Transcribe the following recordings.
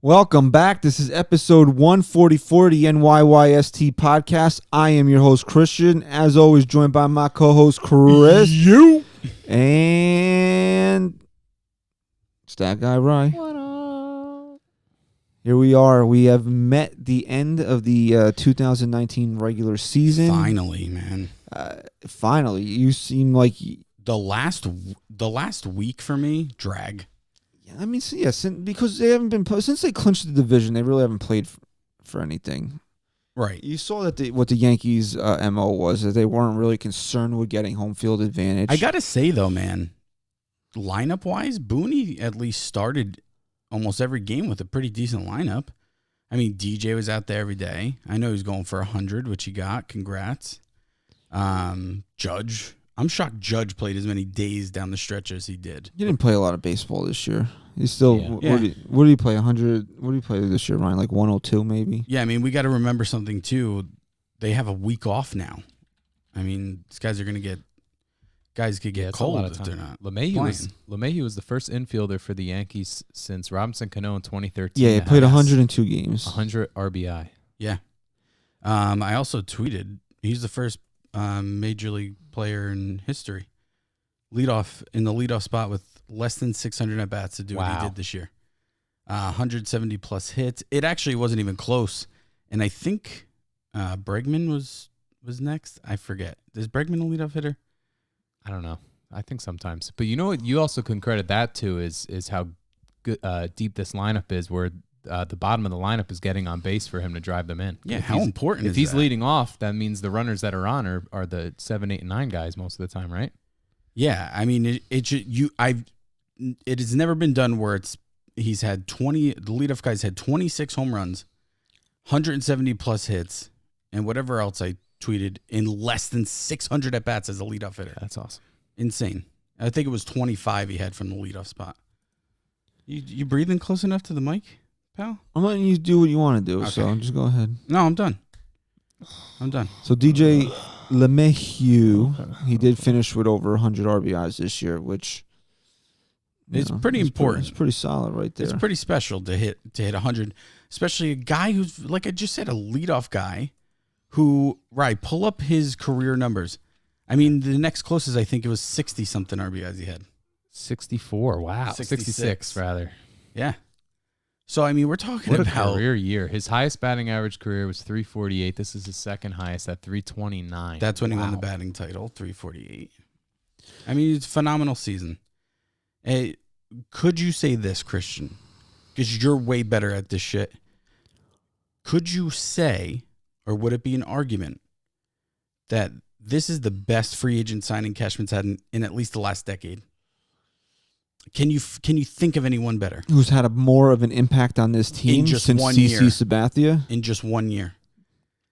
Welcome back. This is episode 144 of the NYYST podcast. I am your host, Christian. As always, joined by my co-host, Chris. You. And it's that guy, Rye. What up? Here we are. We have met the end of the 2019 regular season. Finally, man. Finally. You seem like... The last week for me, drag. I mean, because they haven't been... Since they clinched the division, they really haven't played for anything. Right. You saw that what the Yankees' MO was, that they weren't really concerned with getting home field advantage. I got to say, though, man, lineup-wise, Booney at least started almost every game with a pretty decent lineup. I mean, DJ was out there every day. I know he's going for 100, which he got. Congrats. Judge. I'm shocked Judge played as many days down the stretch as he did. He didn't play a lot of baseball this year. He's still... Yeah. What did he play? 100? What did he play this year, Ryan? Like 102, maybe? Yeah, I mean, we got to remember something, too. They have a week off now. I mean, these guys are going to get... Guys could get cold if they're not LeMahieu was the first infielder for the Yankees since Robinson Cano in 2013. Yeah, he played 102 games. 100 RBI. Yeah. I also tweeted, he's the first major league player in history. In the leadoff spot with less than 600 at-bats to do what he did this year. 170-plus hits. It actually wasn't even close. And I think Bregman was next. I forget. Is Bregman a leadoff hitter? I don't know. I think sometimes. But you know what you also can credit that to is how good, deep this lineup is, where the bottom of the lineup is getting on base for him to drive them in. Yeah, how important is that? If he's leading off, that means the runners that are on are the 7, 8, and 9 guys most of the time, right? Yeah, I mean, it has never been done where he's had 20. The leadoff guys had 26 home runs, 170-plus hits, and whatever else I tweeted in less than 600 at bats as a leadoff hitter. That's awesome. Insane. I think it was 25 he had from the leadoff spot. You breathing close enough to the mic, pal? I'm letting you do what you want to do, Okay. so just go ahead. No, I'm done. So DJ LeMahieu, he did finish with over 100 RBIs this year, which It's pretty important. It's pretty solid right there. It's pretty special to hit 100, especially a guy who's, like I just said, a leadoff guy who, right, pull up his career numbers. I mean, the next closest, I think it was 60-something RBIs he had. 64. Wow. 66. 66, rather. Yeah. So, I mean, we're talking What about... a career year. His highest batting average career was 348. This is his second highest at 329. That's when he won the batting title, 348. I mean, it's a phenomenal season. Hey, could you say this, Christian? Because you're way better at this shit. Could you say, or would it be an argument, that this is the best free agent signing Cashman's had in at least the last decade? Can you think of anyone better? Who's had more of an impact on this team since CC Sabathia? In just 1 year.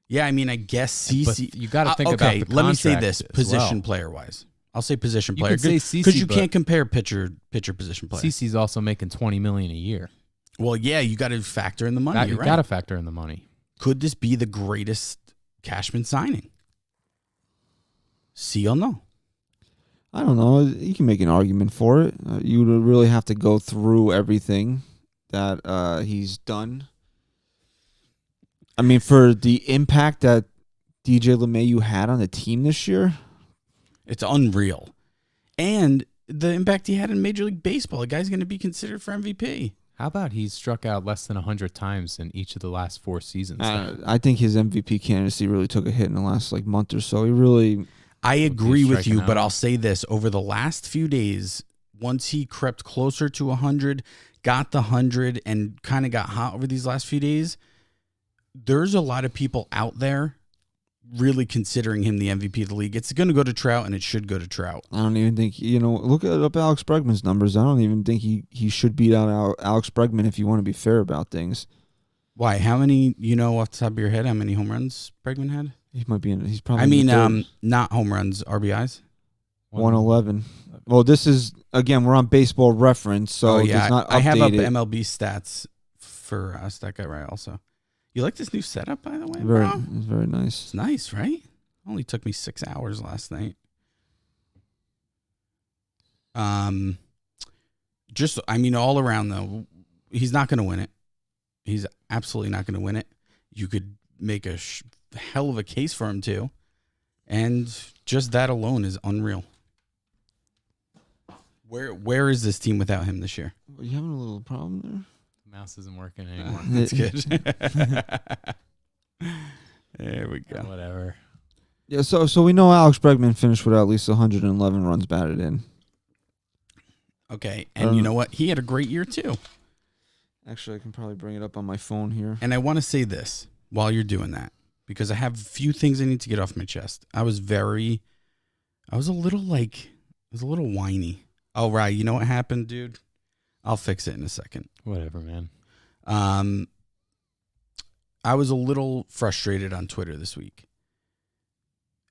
Yeah, I mean, I guess CC... You got to think about the let me say contract this, as position well. player-wise. I'll say position You player. could say CC, because you but can't compare pitcher position player. CC's also making $20 million a year. Well, yeah, you got to factor in the money. You right? got to factor in the money. Could this be the greatest Cashman signing? See or no? I don't know. You can make an argument for it. You would really have to go through everything that he's done. I mean, for the impact that DJ LeMahieu had on the team this year, it's unreal. And the impact he had in Major League Baseball. The guy's going to be considered for MVP. How about he's struck out less than 100 times in each of the last 4 seasons? I think his MVP candidacy really took a hit in the last month or so. He really... I agree with you, out. but I'll say this. Over the last few days, once he crept closer to 100, got the 100, and kind of got hot over these last few days, there's a lot of people out there really considering him the MVP of the league. It's going to go to Trout, and it should go to Trout. I don't even think, look up Alex Bregman's numbers. I don't even think he should beat out Alex Bregman if you want to be fair about things. Why? How many, off the top of your head, how many home runs Bregman had? He might be he's probably not home runs, RBIs. 111. Well, this is, again, we're on Baseball Reference, so it's not updated. I have up MLB stats for us. That guy right also. You like this new setup, by the way, bro? It's very nice. It's nice, right? Only took me 6 hours last night. All around, though, he's not going to win it. He's absolutely not going to win it. You could make a hell of a case for him too. And just that alone is unreal. Where is this team without him this year? Are you having a little problem The mouse isn't working anymore. That's good. There we go. Whatever. there? Yeah, so we know Alex Bregman finished with at least 111 runs batted in. Okay, and you know what? He had a great year too. Actually, I can probably bring it up on my phone here. And I want to say this while you're doing that, because I have a few things I need to get off my chest. I was a little whiny. Oh, right. You know what happened, dude? I'll fix it in a second. Whatever, man. I was a little frustrated on Twitter this week.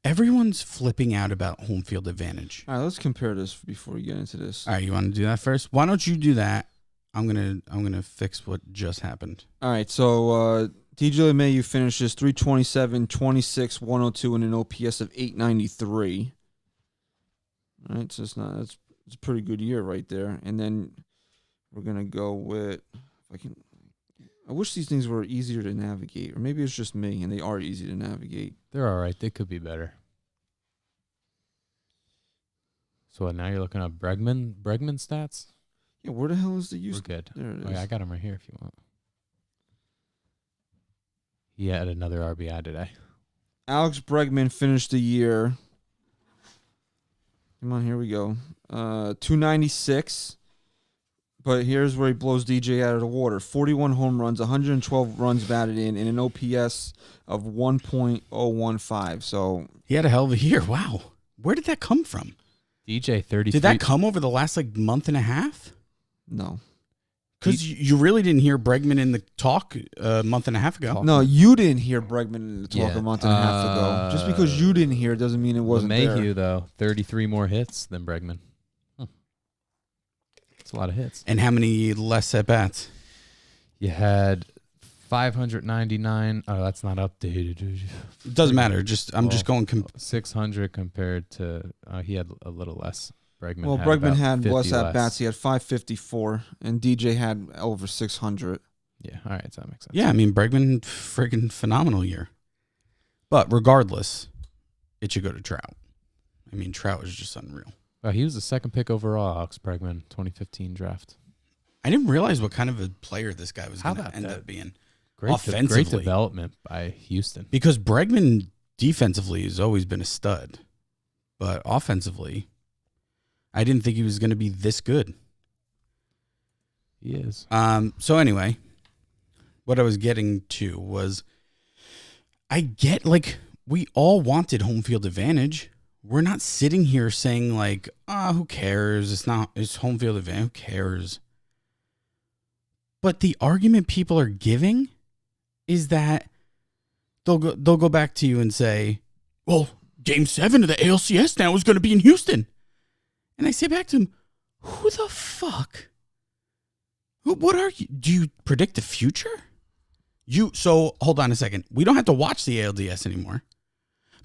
Everyone's flipping out about home field advantage. All right, let's compare this before we get into this. All right, you want to do that first? Why don't you do that? I'm gonna fix what just happened. All right, so DJ LeMahieu finishes 327, 26, 102, and an OPS of 893. All right, so it's a pretty good year right there. And then we're gonna go with I wish these things were easier to navigate, or maybe it's just me, and they are easy to navigate. They're all right. They could be better. So now you're looking up Bregman stats? Yeah, where the hell is the use? We're good. There it is. Oh, yeah, I got him right here if you want. He had another RBI today. Alex Bregman finished the year. Come on, here we go. 296. But here's where he blows DJ out of the water. 41 home runs, 112 runs batted in, and an OPS of 1.015. So He had a hell of a year. Wow. Where did that come from? DJ 33. Did that come over the last month and a half? no. Because you really didn't hear Bregman in the talk a month and a half ago. No, you didn't hear Bregman in the talk Yeah. a month and a half ago. Just because you didn't hear it doesn't mean it wasn't LeMahieu, there. though, 33 more hits than Bregman. That's a lot of hits. And how many less at bats? You had 599. Oh, that's not updated. It doesn't matter. I'm just going. 600 compared to he had a little less. Bregman. Well, had Bregman about had 50 less at less. bats. He had 554, and DJ had over 600. Yeah, all right, so that makes sense. Yeah, I mean Bregman, friggin' phenomenal year. But regardless, it should go to Trout. I mean, Trout is just unreal. Well, he was the second pick overall, Alex Bregman, 2015 draft. I didn't realize what kind of a player this guy was How going to about end that? up being. Great Offensively. development by Houston. Because Bregman defensively has always been a stud. But offensively, I didn't think he was going to be this good. He is. So anyway, what I was getting to was I get we all wanted home field advantage. We're not sitting here saying who cares? It's home field advantage. Who cares? But the argument people are giving is that they'll go back to you and say, well, Game 7 of the ALCS now is going to be in Houston. And I say back to them, who the fuck? What are you? Do you predict the future? So hold on a second. We don't have to watch the ALDS anymore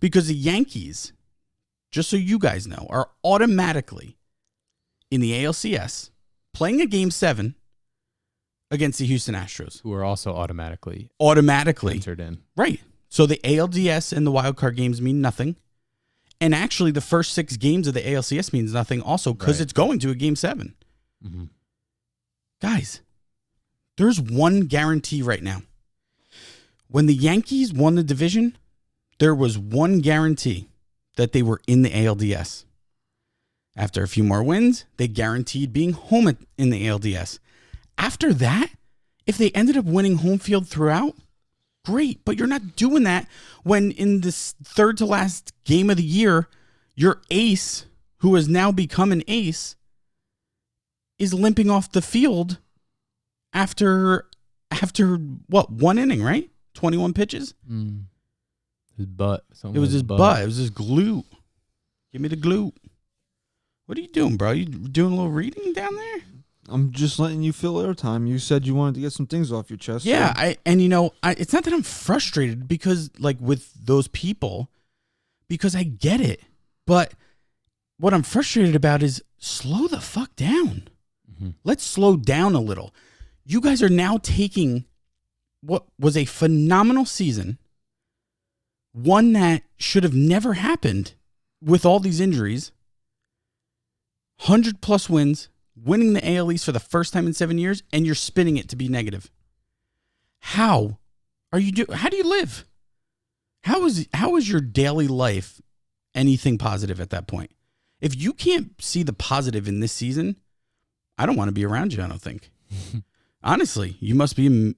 because the Yankees, just so you guys know, are automatically in the ALCS playing a Game 7 against the Houston Astros. Who are also automatically entered in. Right. So the ALDS and the wildcard games mean nothing. And actually, the first 6 games of the ALCS means nothing also because it's going to a Game 7. Mm-hmm. Guys, there's one guarantee right now. When the Yankees won the division, there was one guarantee that they were in the ALDS. After a few more wins, they guaranteed being home in the ALDS. After that, if they ended up winning home field throughout, great. But you're not doing that when in this third to last game of the year, your ace, who has now become an ace, is limping off the field after what, 1 inning, right? 21 pitches? His butt. It was his butt. It was his glute. Give me the glute. What are you doing, bro? You doing a little reading down there? I'm just letting you fill airtime. You said you wanted to get some things off your chest. Yeah, so. it's not that I'm frustrated because with those people, because I get it. But what I'm frustrated about is slow the fuck down. Mm-hmm. Let's slow down a little. You guys are now taking what was a phenomenal season, one that should have never happened with all these injuries, 100+ wins, winning the AL East for the first time in 7 years, and you're spinning it to be negative. How do you live? How is your daily life anything positive at that point? If you can't see the positive in this season, I don't want to be around you, I don't think. Honestly, you must be,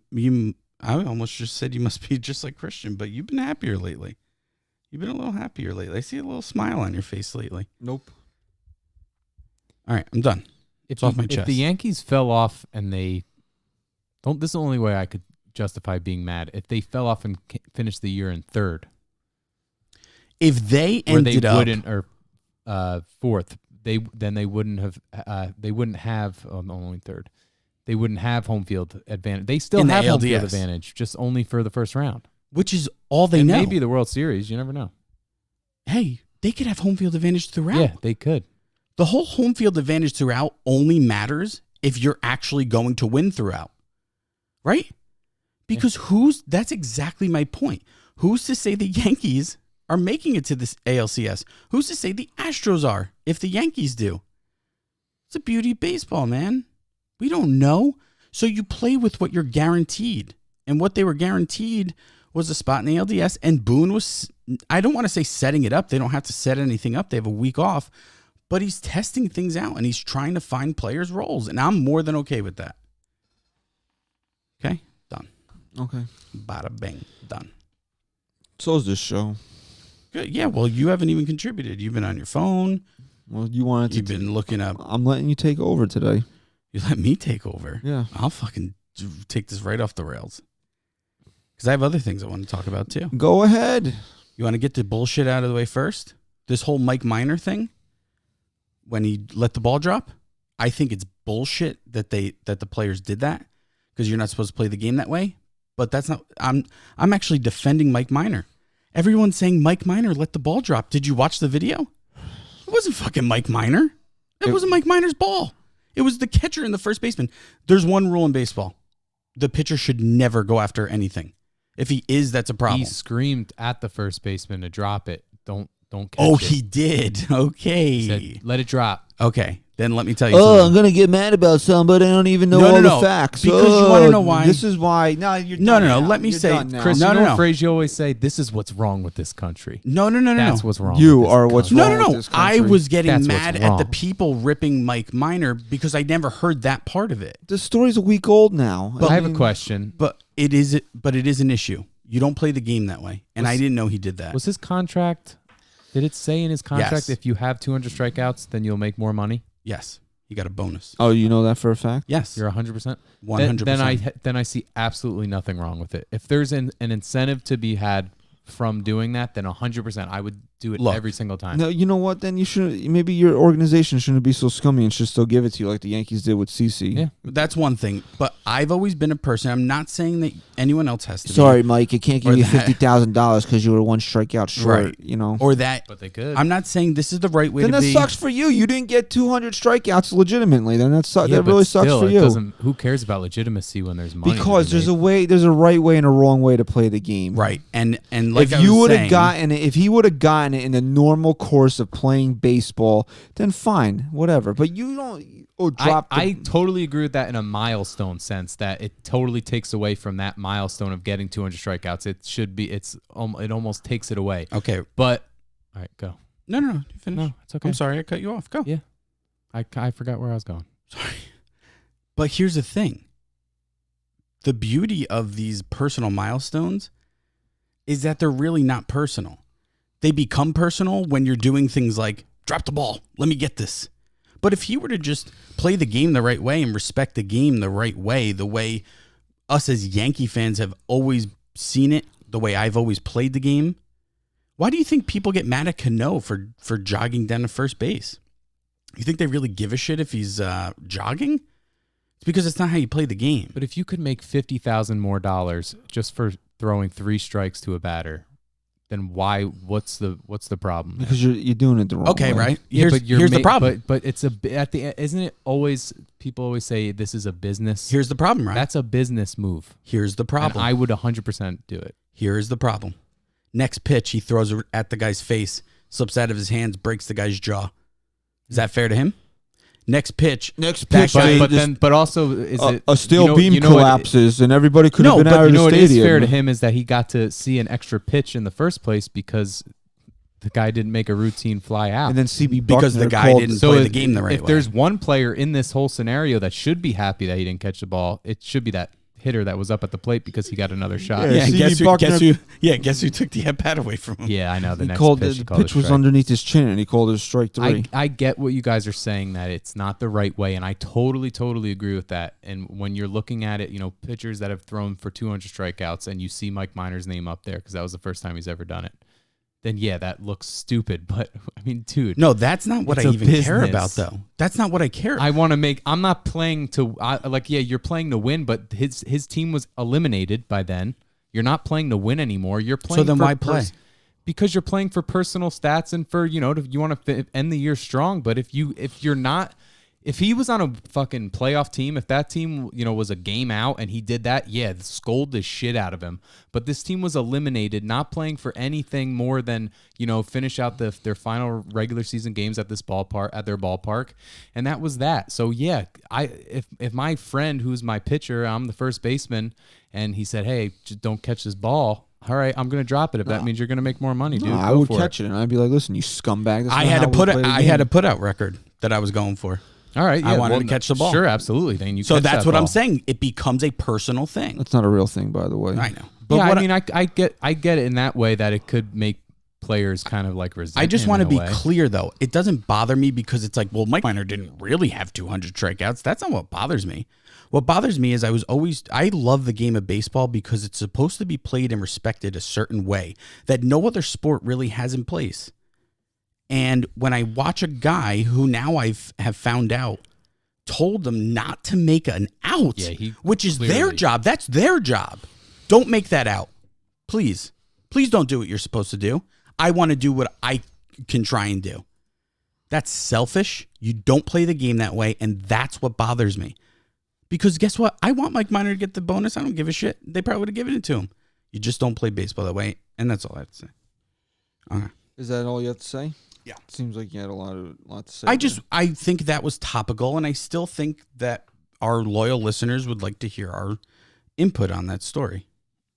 I almost just said you must be just like Christian, but you've been happier lately. You've been a little happier lately. I see a little smile on your face lately. Nope. All right, I'm done. It's off my chest. If the Yankees fell off and they don't, this is the only way I could justify being mad. If they fell off and finished the year in third, if they ended they up wouldn't, or fourth, they wouldn't have only third. They wouldn't have home field advantage. They still In the have home field ALDS. advantage, just only for the first round. which is all they And know. maybe the World Series. You never know. Hey, they could have home field advantage throughout. Yeah, they could. The whole home field advantage throughout only matters if you're actually going to win throughout. Right? Because that's exactly my point. Who's to say the Yankees are making it to this ALCS? Who's to say the Astros are if the Yankees do? It's a beauty of baseball, man. We don't know. So you play with what you're guaranteed. And what they were guaranteed was a spot in the LDS. And Boone was, I don't want to say setting it up. They don't have to set anything up. They have a week off. But he's testing things out and he's trying to find players' roles. And I'm more than okay with that. Okay? Done. Okay. Bada bang. Done. So is this show. Good. Yeah, well, you haven't even contributed. You've been on your phone. Well, you wanted to. You've been looking up. I'm letting you take over today. You let me take over. Yeah. I'll fucking take this right off the rails. Because I have other things I want to talk about too. Go ahead. You want to get the bullshit out of the way first? This whole Mike Minor thing, when he let the ball drop, I think it's bullshit that the players did that because you're not supposed to play the game that way. But that's not. I'm actually defending Mike Minor. Everyone's saying Mike Minor let the ball drop. Did you watch the video? It wasn't fucking Mike Minor. It wasn't Mike Minor's ball. It was the catcher and the first baseman. There's one rule in baseball. The pitcher should never go after anything. If he is, that's a problem. He screamed at the first baseman to drop it. Don't catch it. Oh, he did. Okay. He said, let it drop. Okay. Then let me tell you Oh, something. I'm gonna get mad about something, but I don't even know all the facts. Because you wanna know why? This is why. No, you're No, done no, no. now. Let me You're say, done now. Chris, No, you no, know no. what phrase you always say? This is what's wrong with this country. No. That's what's wrong. You with this are what's country. wrong. No. with this I country. was getting That's what's mad at the wrong. people ripping Mike Minor because I never heard that part of it. The story's a week old now. I have a mean, question. But it is an issue. You don't play the game that way. And I didn't know he did that. Was his contract? Did it say in his contract Yes. if you have 200 strikeouts, then you'll make more money? Yes. He got a bonus. Oh, you know that for a fact? Yes. You're 100%. 100%. Then I see absolutely nothing wrong with it. If there's an incentive to be had from doing that, then 100% I would do it Look, every single time. No, you know what? Then you should. Maybe your organization shouldn't be so scummy and should still give it to you like the Yankees did with CC. Yeah. That's one thing. But I've always been a person. I'm not saying that anyone else has to Sorry, be. Mike. I can't Or give you that. $50,000 because you were one strikeout short. Right. You know. Or that. But they could. I'm not saying this is the right way Then to that be. sucks for you. You didn't get 200 strikeouts legitimately. Then that Yeah, that but really sucks still, for it you. doesn't- Who cares about legitimacy when there's money? to Because be there's made? a way, there's a right way and a wrong way to play the game. Right. And like If I you was would have saying, gotten it, if he would have gotten it in the normal course of playing baseball, then fine, whatever. But you don't drop. I totally agree with that in a milestone sense, that it totally takes away from that milestone of getting 200 strikeouts. It should be. It almost takes it away. Okay. But all right, go. No. You finish. No, it's okay. I'm sorry I cut you off. Go. Yeah. I forgot where I was going. Sorry. But here's the thing. The beauty of these personal milestones is that they're really not personal. They become personal when you're doing things like drop the ball. Let me get this. But if he were to just play the game the right way and respect the game the way us as Yankee fans have always seen it, the way I've always played the game, why do you think people get mad at Cano for jogging down to first base? You think they really give a shit if he's jogging? It's because it's not how you play the game. But if you could make $50,000 more just for throwing 3 strikes to a batter, then why? What's the problem? there? Because you're doing it the wrong Okay, way. right. Yeah, Here's the problem. But it's at the isn't it always people always say this is a business. Here's the problem, right? That's a business move. Here's the problem. And I would 100% do it. Here's the problem. Next pitch, he throws it at the guy's face, slips out of his hands, breaks the guy's jaw. Is that fair to him? Next pitch. But also is it a steel you know- beam you know what- collapses and everybody could have been out you of know the what stadium. is fair to him is that he got to see an extra pitch in the first place because the guy didn't make a routine fly out. And then CB Because the Buckner guy called- didn't play the game the right if way. there's one player in this whole scenario that should be happy that he didn't catch the ball, it should be that hitter that was up at the plate because he got another shot. Yeah, Yeah, and CB guess who took the at bat away from him? Yeah, I know. The He next called pitch, the he called pitch a was strike. underneath his chin, and he called it a strike 3. I get what you guys are saying, that it's not the right way, and I totally agree with that. And when you're looking at it, pitchers that have thrown for 200 strikeouts, and you see Mike Minor's name up there because that was the first time he's ever done it, then yeah, that looks stupid. But I mean, dude, No, that's not what It's I a even care business. about, though. That's not what I care. I'm not playing to you're playing to win, but his team was eliminated by then. You're not playing to win anymore. You're playing. So then for why play? Because you're playing for personal stats and for you want to end the year strong. But if you're not. If he was on a fucking playoff team, if that team, was a game out and he did that, yeah, scold the shit out of him. But this team was eliminated, not playing for anything more than, finish out their final regular season games at their ballpark. And that was that. So yeah, if my friend who's my pitcher, I'm the first baseman, and he said, "Hey, just don't catch this ball." All right, I'm gonna drop it if that means you're gonna make more money, dude. No, I Go would for catch it, and I'd be like, "Listen, you scumbag." That's I not had how a we put play the I game." had a put out record that I was going for. All right, yeah, I wanted to catch the ball. Sure, absolutely. Then you. So catch that's that what I'm ball. saying. It becomes a personal thing. That's not a real thing, by the way. I know. But Yeah, what I mean, I get it in that way that it could make players kind of like resent. I just him want to in a be way. clear, though. It doesn't bother me because it's like, well, Mike Minor didn't really have 200 strikeouts. That's not what bothers me. What bothers me is I love the game of baseball because it's supposed to be played and respected a certain way that no other sport really has in place. And when I watch a guy who now have found out told them not to make an out, which is their clearly- job. That's their job. Don't make that out. Please. Please don't do what you're supposed to do. I want to do what I can try and do. That's selfish. You don't play the game that way, and that's what bothers me. Because guess what? I want Mike Minor to get the bonus. I don't give a shit. They probably would have given it to him. You just don't play baseball that way, and that's all I have to say. Okay. Is that all you have to say? Yeah. Seems like you had a lot to say. I think that was topical, and I still think that our loyal listeners would like to hear our input on that story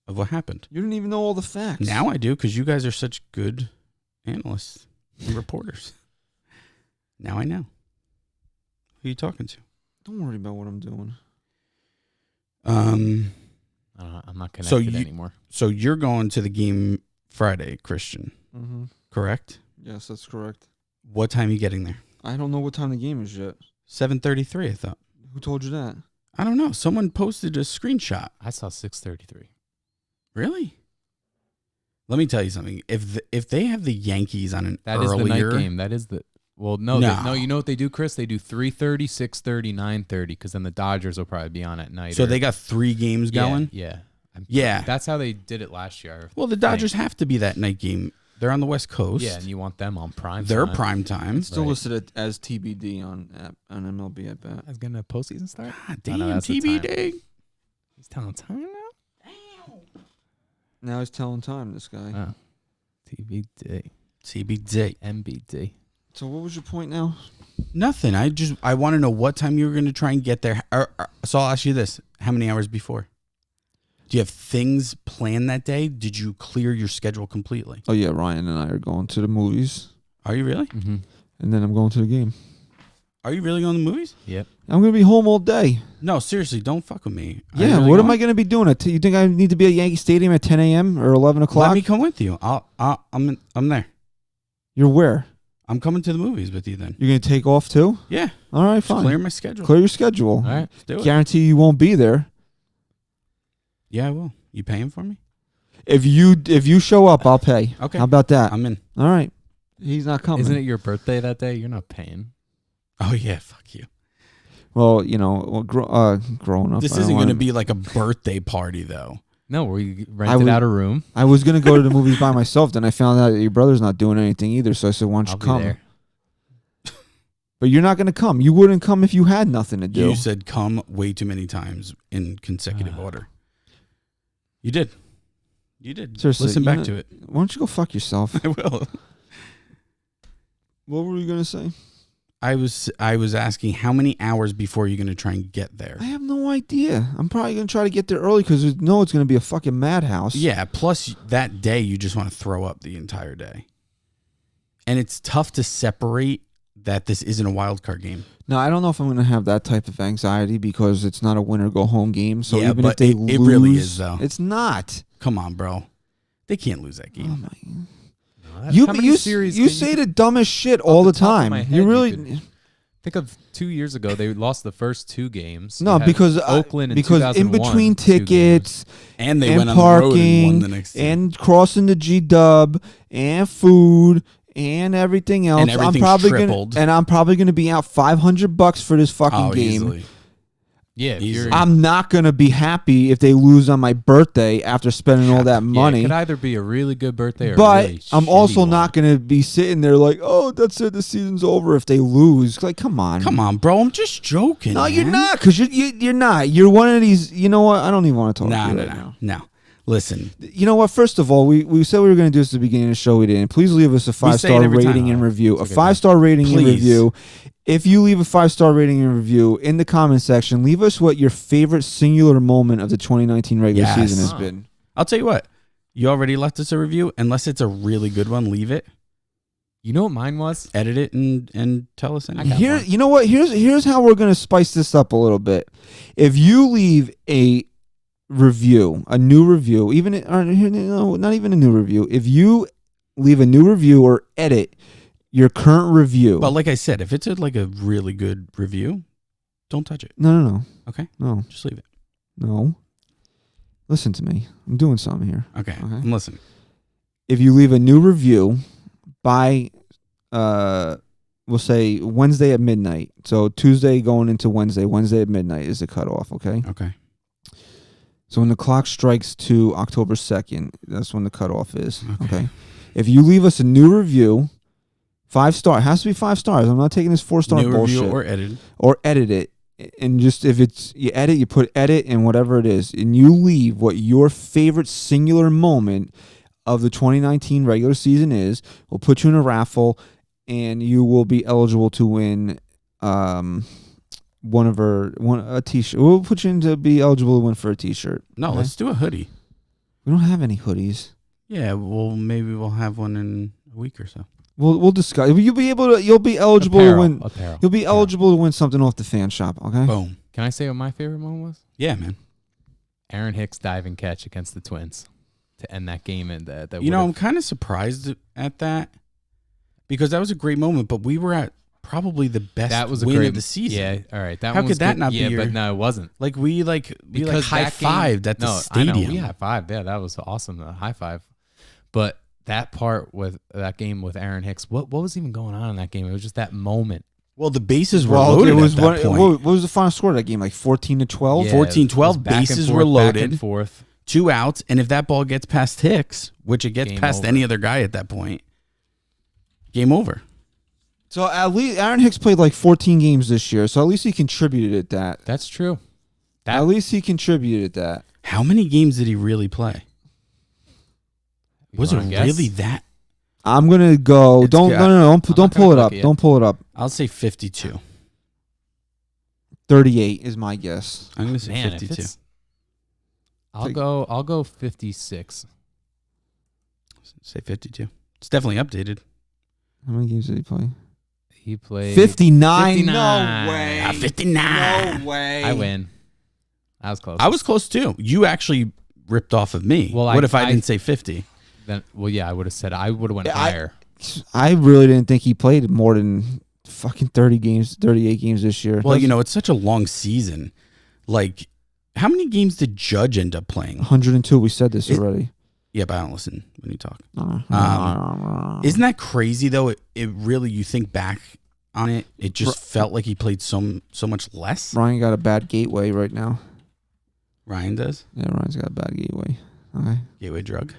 of what happened. You didn't even know all the facts. Now I do, because you guys are such good analysts and reporters. Now I know. Who are you talking to? Don't worry about what I'm doing. Um. I'm not connected anymore. So you're going to the game Friday, Christian, Mm-hmm. correct? Yes, that's correct. What time are you getting there? I don't know what time the game is yet. 7:33, I thought. Who told you that? I don't know. Someone posted a screenshot. I saw 6:33. Really? Let me tell you something. If they have the Yankees on an That is the earlier night game. That is the no. No. You know what they do, Chris? They do 3:30, 6:30, 9:30, because then the Dodgers will probably be on at night. So they got 3 games going? Yeah. Yeah. That's how they did it last year. Well, the Dodgers have to be that night game. They're on the West Coast. Yeah, and you want them on prime. They're time. prime time. It's still Right. listed as TBD on MLB at bat. That's gonna postseason start. God Oh, no, damn, that's the time. TBD. He's telling time now. Now he's telling time, this guy. Oh. TBD, TBD. MBD. So what was your point now? Nothing. I want to know what time you were going to try and get there. So I'll ask you this. How many hours before? Do you have things planned that day? Did you clear your schedule completely? Oh, yeah, Ryan and I are going to the movies, Are you really? Mm-hmm. and then I'm going to the game. Are you really going to the movies? Yep. I'm going to be home all day. No, seriously, don't fuck with me. Are you Yeah, really what am going? I going to be doing? You think I need to be at Yankee Stadium at 10 a.m. or 11 o'clock? Let me come with you. I'm there. You're where? I'm coming to the movies with you then. You're going to take off too? Yeah. All right, Just fine. clear my schedule. Clear your schedule. All right. Let's do it. Guarantee you won't be there. Yeah, I will. You paying for me? If you show up, I'll pay. Okay. How about that? I'm in. All right. He's not coming. Isn't it your birthday that day? You're not paying. Oh, yeah. Fuck you. Well, growing up. This I isn't don't going to wanna- be like a birthday party, though. No, we rented out a room. I was gonna go to the movies by myself. Then I found out that your brother's not doing anything either. So I said, "Why don't you I'll be come?" there. But you're not gonna come. You wouldn't come if you had nothing to do. You said come way too many times in consecutive order. You did. You did. Seriously, Listen back to it. Why don't you go fuck yourself? I will. What were you gonna say? I was asking how many hours before you're going to try and get there. I have no idea. I'm probably gonna try to get there early because it's gonna be a fucking madhouse. Yeah. Plus that day you just want to throw up the entire day, and it's tough to separate that this isn't a wild card game. Now I don't know if I'm gonna have that type of anxiety because it's not a win or go home game. So Yeah, even but if they it lose, really is, though. It's not. Come on, bro. They can't lose that Oh game. my. You say the dumbest shit all the time. You really. Think of 2 years ago, they lost the first 2 games. No, You had because Oakland in because in 2001, between 2 games. tickets And they and went on the road and won parking the next team. and crossing the G-Dub and food and everything else, And everything's tripled. I'm probably gonna be out $500 for this fucking Oh, game. easily. Yeah, if Easily. you're, I'm not gonna be happy if they lose on my birthday after spending all that yeah, money. it could either be a really good birthday or But a really I'm shitty also one. not gonna be sitting there like, oh, that's it, the season's over if they lose. Like, come on, Come on, bro. I'm just joking. No, you're man. not, because you're not. You're one of these. You know what? I don't even want to talk to you right now. No. Listen, You know what? First of all, we said we were going to do this at the beginning of the show. We didn't. Please leave us a say it 5-star every time. rating and review. A It's okay, 5-star rating and Please. review. If you leave a 5-star rating and review in the comment section, leave us what your favorite singular moment of the 2019 regular Yes. season has Huh. been. I'll tell you what. You already left us a review. Unless it's a really good one, leave it, You know what mine was? edit it, and tell us anything. got Here, one. you know what? Here's how we're going to spice this up a little bit. If you leave a review, a new review, not even a new review. If you leave a new review or edit your current review, But like I said, if it's like a really good review, don't touch it. no, Okay. no, Just leave it. no. Listen to me. I'm doing something here. Okay. Okay. I'm listening. If you leave a new review by, we'll say Wednesday at midnight. So Tuesday going into Wednesday. Wednesday at midnight is the cutoff. Okay. Okay. So when the clock strikes to October 2nd, that's when the cutoff is. Okay. Okay. If you leave us a new review, 5-star, it has to be 5 stars. I'm not taking this 4-star New bullshit. review or edited. Or edit it. And just if it's, you edit, you put edit and whatever it is. And you leave what your favorite singular moment of the 2019 regular season is. We'll put you in a raffle and you will be eligible to win a t-shirt. We'll put you in to be eligible to win for a t-shirt. No, Okay? let's do a hoodie. We don't have any hoodies. Yeah, well, maybe we'll have one in a week or so. We'll discuss. You'll be eligible Apparel, to win. apparel. You'll be eligible to win something off the fan shop. Okay. Boom. Can I say what my favorite moment was? Yeah, man. Aaron Hicks diving catch against the Twins to end that game. And that You know, I'm would've- kind of surprised at that because that was a great moment, but we were at probably the best that was a win great of the season. Yeah, all right. That How one was could that good. not be Yeah, your- but no, it wasn't. Like we high that game- fived at the no, stadium. I know, we high fived. Yeah, that was awesome. The high five. But that part with that game with Aaron Hicks, what was even going on in that game? It was just that moment. Well, the bases were Well, loaded it was at that point. what was the final score of that game? Like 14-12. Yeah, 14-12, it was back and bases forth, were back loaded. and forth. 2 outs, and if that ball gets past Hicks, which it gets Game past over. any other guy at that point, game over. So at least Aaron Hicks played like 14 games this year. So at least he contributed at that. That's true. At least he contributed at that. How many games did he really play? You Was it wanna guess? really that? I'm gonna go. It's Don't good. no. I'm Don't not pull gonna it look up. it yet. Don't pull it up. I'll say 52. 38 is my guess. I'm going to say Man, if 52. it's- I'll go 56. Say 52. It's definitely updated. How many games did he play? He played 59. 59. No way. 59. No way. I win. I was close. I was close too. You actually ripped off of me. Well, what if I I- didn't say 50? Then, well, yeah, I would have said I would have went Yeah, higher. I really didn't think he played more than fucking 30 games, 38 games this year. Well, you know, it's such a long season. Like, how many games did Judge end up playing? 102. We said this It- already. Yeah, but I don't listen when you talk. Um, Isn't that crazy though? It really, you think back on it, it just felt like he played so much less. Ryan got a bad gateway right now. Ryan does. Yeah, Ryan's got a bad gateway. Okay. Gateway drug.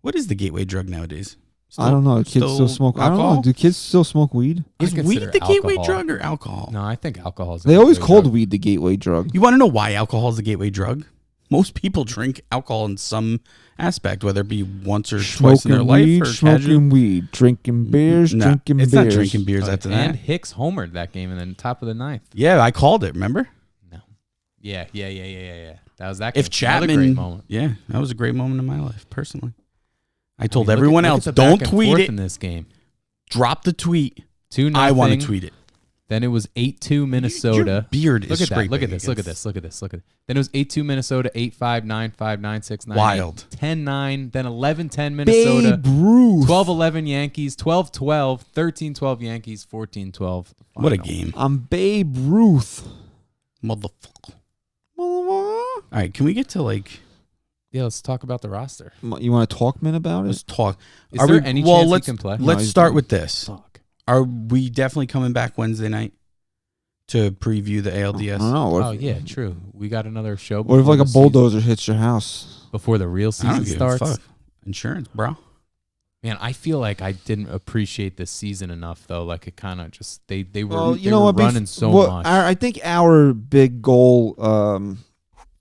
What is the gateway drug nowadays? I don't know. Kids still smoke. I don't know. Do kids still smoke weed? Is I weed consider the gateway alcohol. drug or alcohol? No, I think alcohol is. They always called weed the gateway drug. You want to know why alcohol is the gateway drug? Most people drink alcohol in some aspect, whether it be once or twice in their weed, life, or smoking weed, drinking beers, No, drinking it's beers. not drinking beers after that. And Hicks homered that game in the top of the ninth. Yeah, I called it. Remember? No. Yeah. That was that game. If Chapman, Another great moment. yeah, that was a great moment in my life, personally. I told Look at- everyone look at else, the don't back and tweet forth it. in this game. Drop the tweet. 2-0. I want to tweet it. Then it was 8-2 Minnesota. Your beard Look is at that. scraping. Look at this. Look at this. Look at this. Look at it. Then it was 8-2 Minnesota, 8-5, 9-5, 9-6, 9-8, Wild. 10-9, then 11-10 Minnesota, Babe Ruth. 12-11 Yankees, 12-12, 13-12 Yankees, 14-12. What a final. game. I'm Babe Ruth. Motherfucker. All right, can we get to like, Yeah, let's talk about the roster. You want to talk, man, about let's it? talk. Is there any chance let's, he can play? No, Let's he's start done. with this. Fuck. Are we definitely coming back Wednesday night to preview the I don't ALDS? know. What Oh, if, yeah, true. We got another show. what if before like a the season- bulldozer hits your house? before the real I don't season give starts? a fuck. Insurance, bro. Man, I feel like I didn't appreciate this season enough, though. Like, it kind of just, they were, Well, they you know were what? running so much. I think our big goal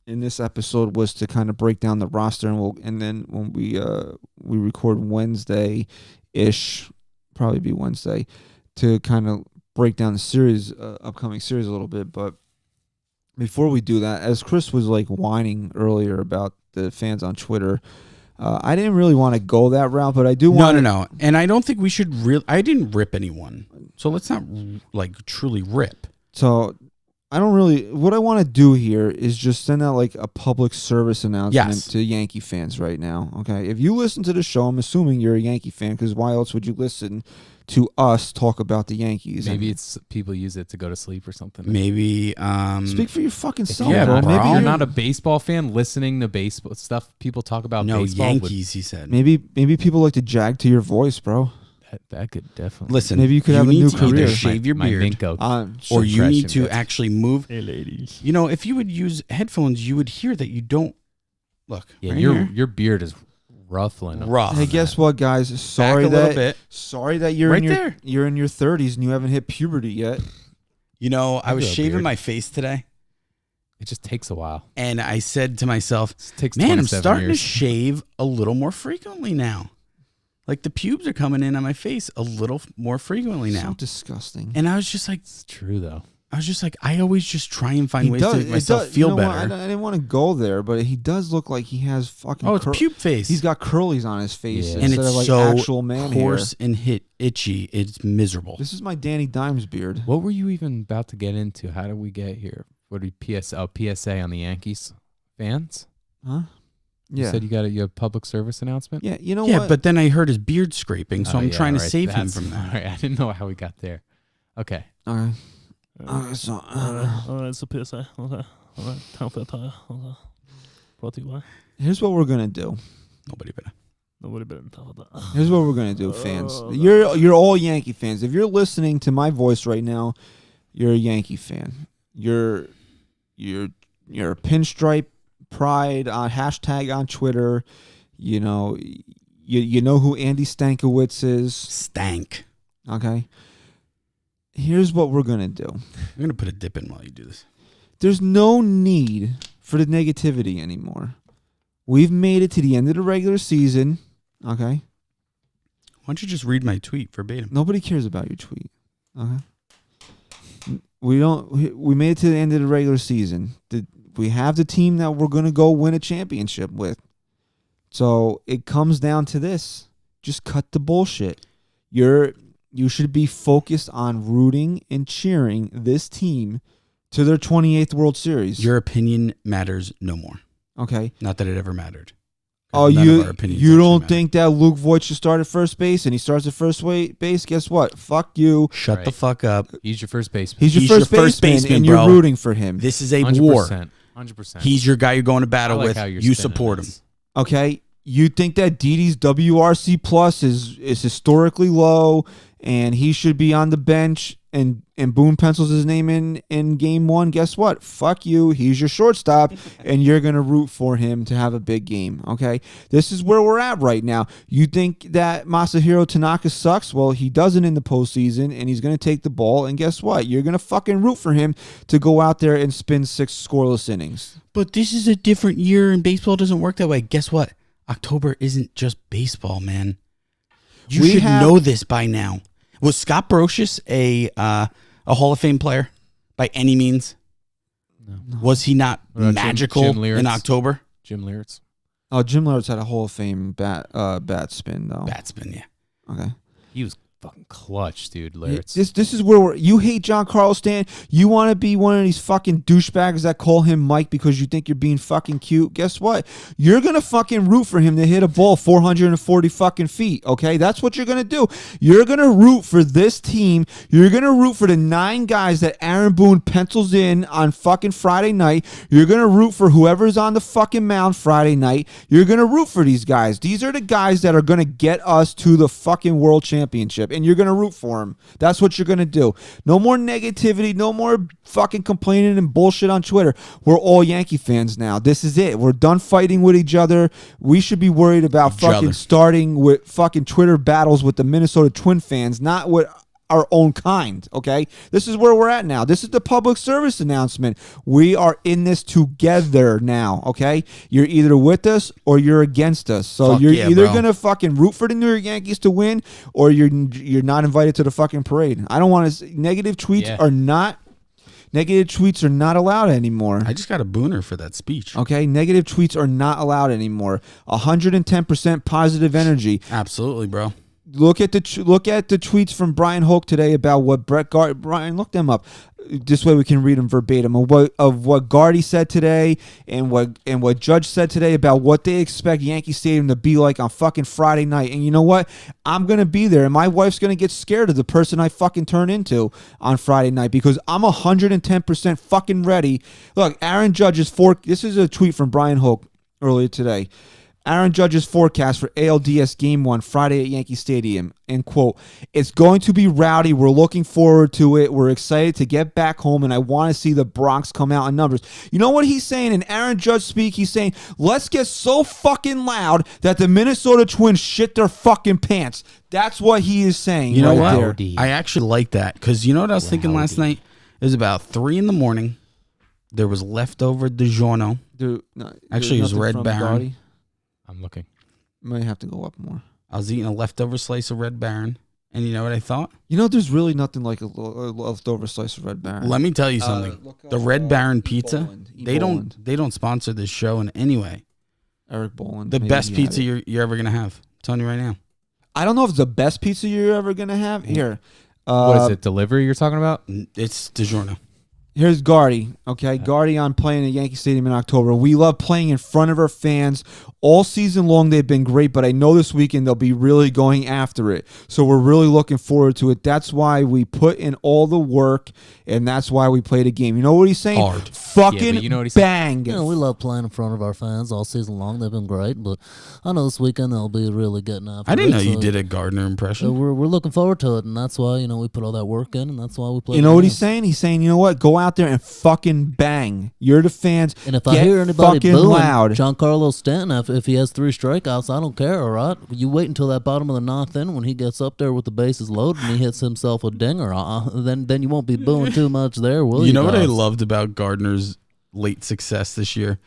in this episode was to kind of break down the roster, and then when we record Wednesday ish, probably be Wednesday, to kind of break down the series, upcoming series a little bit. But before we do that, as Chris was like whining earlier about the fans on Twitter, I didn't really want to go that route, but I do want. No. And I don't think we should really. I didn't rip anyone, so let's not like truly rip. So I don't really. What I want to do here is just send out like a public service announcement Yes. to Yankee fans right now. Okay, if you listen to the show, I'm assuming you're a Yankee fan, because why else would you listen to us talk about the Yankees? Maybe it's people use it to go to sleep or something. Maybe. Speak for your fucking self, yeah, bro. bro. Maybe You're you're not a baseball fan listening to baseball stuff. People talk about no baseball. Yankees. He said. Maybe people like to jag to your voice, bro. That could definitely. Listen. Maybe you could have a need new to either career. Shave your my beard, Minko. or you need to impression. actually move. Hey, ladies. You know, if you would use headphones, you would hear that you don't. Look. Yeah, right your here. your beard is ruffling. rough. Hey, guess what, guys? Sorry Back a little that bit. sorry that you're Right in your there. you're in your 30s and you haven't hit puberty yet. You know, I was do a shaving beard. my face today, It just takes a while. and I said to myself, It takes "Man, I'm 27 starting years. to shave a little more frequently now. Like the pubes are coming in on my face a little more frequently So now." disgusting. And I was just like, It's true though. I always just try and find ways to make myself feel you know what? better. I didn't want to go there, but he does look like he has fucking. Oh, it's pube face. He's got curlies on his face Yeah. and instead it's of like so actual man coarse hair. and itchy. It's miserable. This is my Danny Dimes beard. What were you even about to get into? How did we get here? What did PSA on the Yankees fans? Huh? You Yeah. said you have public service announcement. Yeah. You know Yeah, what? but then I heard his beard scraping, so Oh, I'm yeah, trying to right. save him That's- from that. all right, I didn't know how we got there. Okay. Okay. So, Alright, så PSA. Okay. Alright, tack för att jag okay. Brought to you by here's what we're gonna do. Nobody better. nobody better than tack för det. Here's what we're gonna do, fans. You're all Yankee fans. If you're listening to my voice right now, you're a Yankee fan. You're a pinstripe pride on hashtag on Twitter. You know, you know who Andy Stankiewicz is. Stank. Okay. Here's what we're gonna do. I'm gonna put a dip in while you do this. There's no need for the negativity anymore. We've made it to the end of the regular season. Okay. Why don't you just read my tweet verbatim? Nobody cares about your tweet. Okay. We made it to the end of the regular season. We have the team that we're going to go win a championship with. So it comes down to this. Just cut the bullshit. You should be focused on rooting and cheering this team to their 28th World Series. Your opinion matters no more. Okay. Not that it ever mattered. Oh, None of our opinions you actually don't matter. think that Luke Voigt should start at first base and he starts at first base? Guess what? Fuck you. Shut the Right. fuck up. He's your first baseman. He's your He's first your first baseman, baseman, and you're bro. rooting for him. This is a 100%. war. 100%. He's your guy you're going to battle I like with. how you're You spinning support him. this. Okay? You think that Didi's WRC plus is historically low and he should be on the bench and Boone pencils his name in game 1, guess what? Fuck you. He's your shortstop, and you're going to root for him to have a big game, okay? This is where we're at right now. You think that Masahiro Tanaka sucks? Well, he doesn't in the postseason, and he's going to take the ball, and guess what? You're going to fucking root for him to go out there and spin 6 scoreless innings. But this is a different year, and baseball doesn't work that way. Guess what? October isn't just baseball, man. You should know this by now. Was Scott Brocious a Hall of Fame player by any means? No. Was he not magical in October? Jim Leyritz. Oh, Jim Leyritz had a Hall of Fame bat spin, though. Bat spin, yeah. Okay. He was fucking clutch, dude. Leyritz. This is where you hate Giancarlo Stanton. You want to be one of these fucking douchebags that call him Mike because you think you're being fucking cute. Guess what? You're gonna fucking root for him to hit a ball 440 fucking feet. Okay, that's what you're gonna do. You're gonna root for this team. You're gonna root for the 9 guys that Aaron Boone pencils in on fucking Friday night. You're gonna root for whoever's on the fucking mound Friday night. You're gonna root for these guys. These are the guys that are gonna get us to the fucking world championship. And you're going to root for him. That's what you're going to do. No more negativity. No more fucking complaining and bullshit on Twitter. We're all Yankee fans now. This is it. We're done fighting with each other. We should be worried about fucking starting with fucking Twitter battles with the Minnesota Twin fans, not with our own kind, okay? This is where we're at now. This is the public service announcement. We are in this together now, okay? You're either with us or you're against us. So you're either going to fucking root for the New York Yankees to win or you're not invited to the fucking parade. I don't want to negative tweets are not allowed anymore. I just got a booner for that speech. Okay, negative tweets are not allowed anymore. 110% positive energy. Absolutely, bro. Look at the tweets from Brian Hoke today about what Brian, look them up. This way we can read them verbatim of what Gardy said today and what Judge said today about what they expect Yankee Stadium to be like on fucking Friday night. And you know what? I'm gonna be there, and my wife's gonna get scared of the person I fucking turn into on Friday night because I'm 110% fucking ready. Look, Aaron Judge's this is a tweet from Brian Hoke earlier today. Aaron Judge's forecast for ALDS Game 1 Friday at Yankee Stadium, and quote, "It's going to be rowdy. We're looking forward to it. We're excited to get back home, and I want to see the Bronx come out in numbers." You know what he's saying in Aaron Judge speak? He's saying, let's get so fucking loud that the Minnesota Twins shit their fucking pants. That's what he is saying. You know right what? There. I actually like that because you know what I was thinking last night? It was about 3 a.m. There was leftover DiGiorno. Actually, it was Red Baron. Gardy. I'm looking. Might have to go up more. I was eating a leftover slice of Red Baron, and you know what I thought? You know, there's really nothing like a leftover slice of Red Baron. Let me tell you something. The Red Baron pizza, they don't sponsor this show in any way. Eric Boland. The best pizza you're ever gonna have. I'm telling you right now. I don't know if it's the best pizza you're ever gonna have. Here, what is it? Delivery you're talking about? It's DiGiorno. Here's Gardy, okay? Gardy on playing at Yankee Stadium in October. We love playing in front of our fans. All season long, they've been great, but I know this weekend they'll be really going after it. So we're really looking forward to it. That's why we put in all the work, and that's why we played a game. You know what he's saying? Hard. Fucking you know what he's bang. You know, we love playing in front of our fans all season long. They've been great, but I know this weekend they'll be really getting after it. I didn't know you did a Gardner impression. So we're looking forward to it, and that's why, you know, we put all that work in, and that's why we play. You know what he's saying? He's saying, you know what? Go out there and fucking bang. You're the fans. And if I hear anybody booing loud. Giancarlo Stanton, if he has 3 strikeouts, I don't care, all right? You wait until that bottom of the 9th inning when he gets up there with the bases loaded and he hits himself a dinger. Then you won't be booing too much there, will you? You know what I loved about Gardner's late success this year?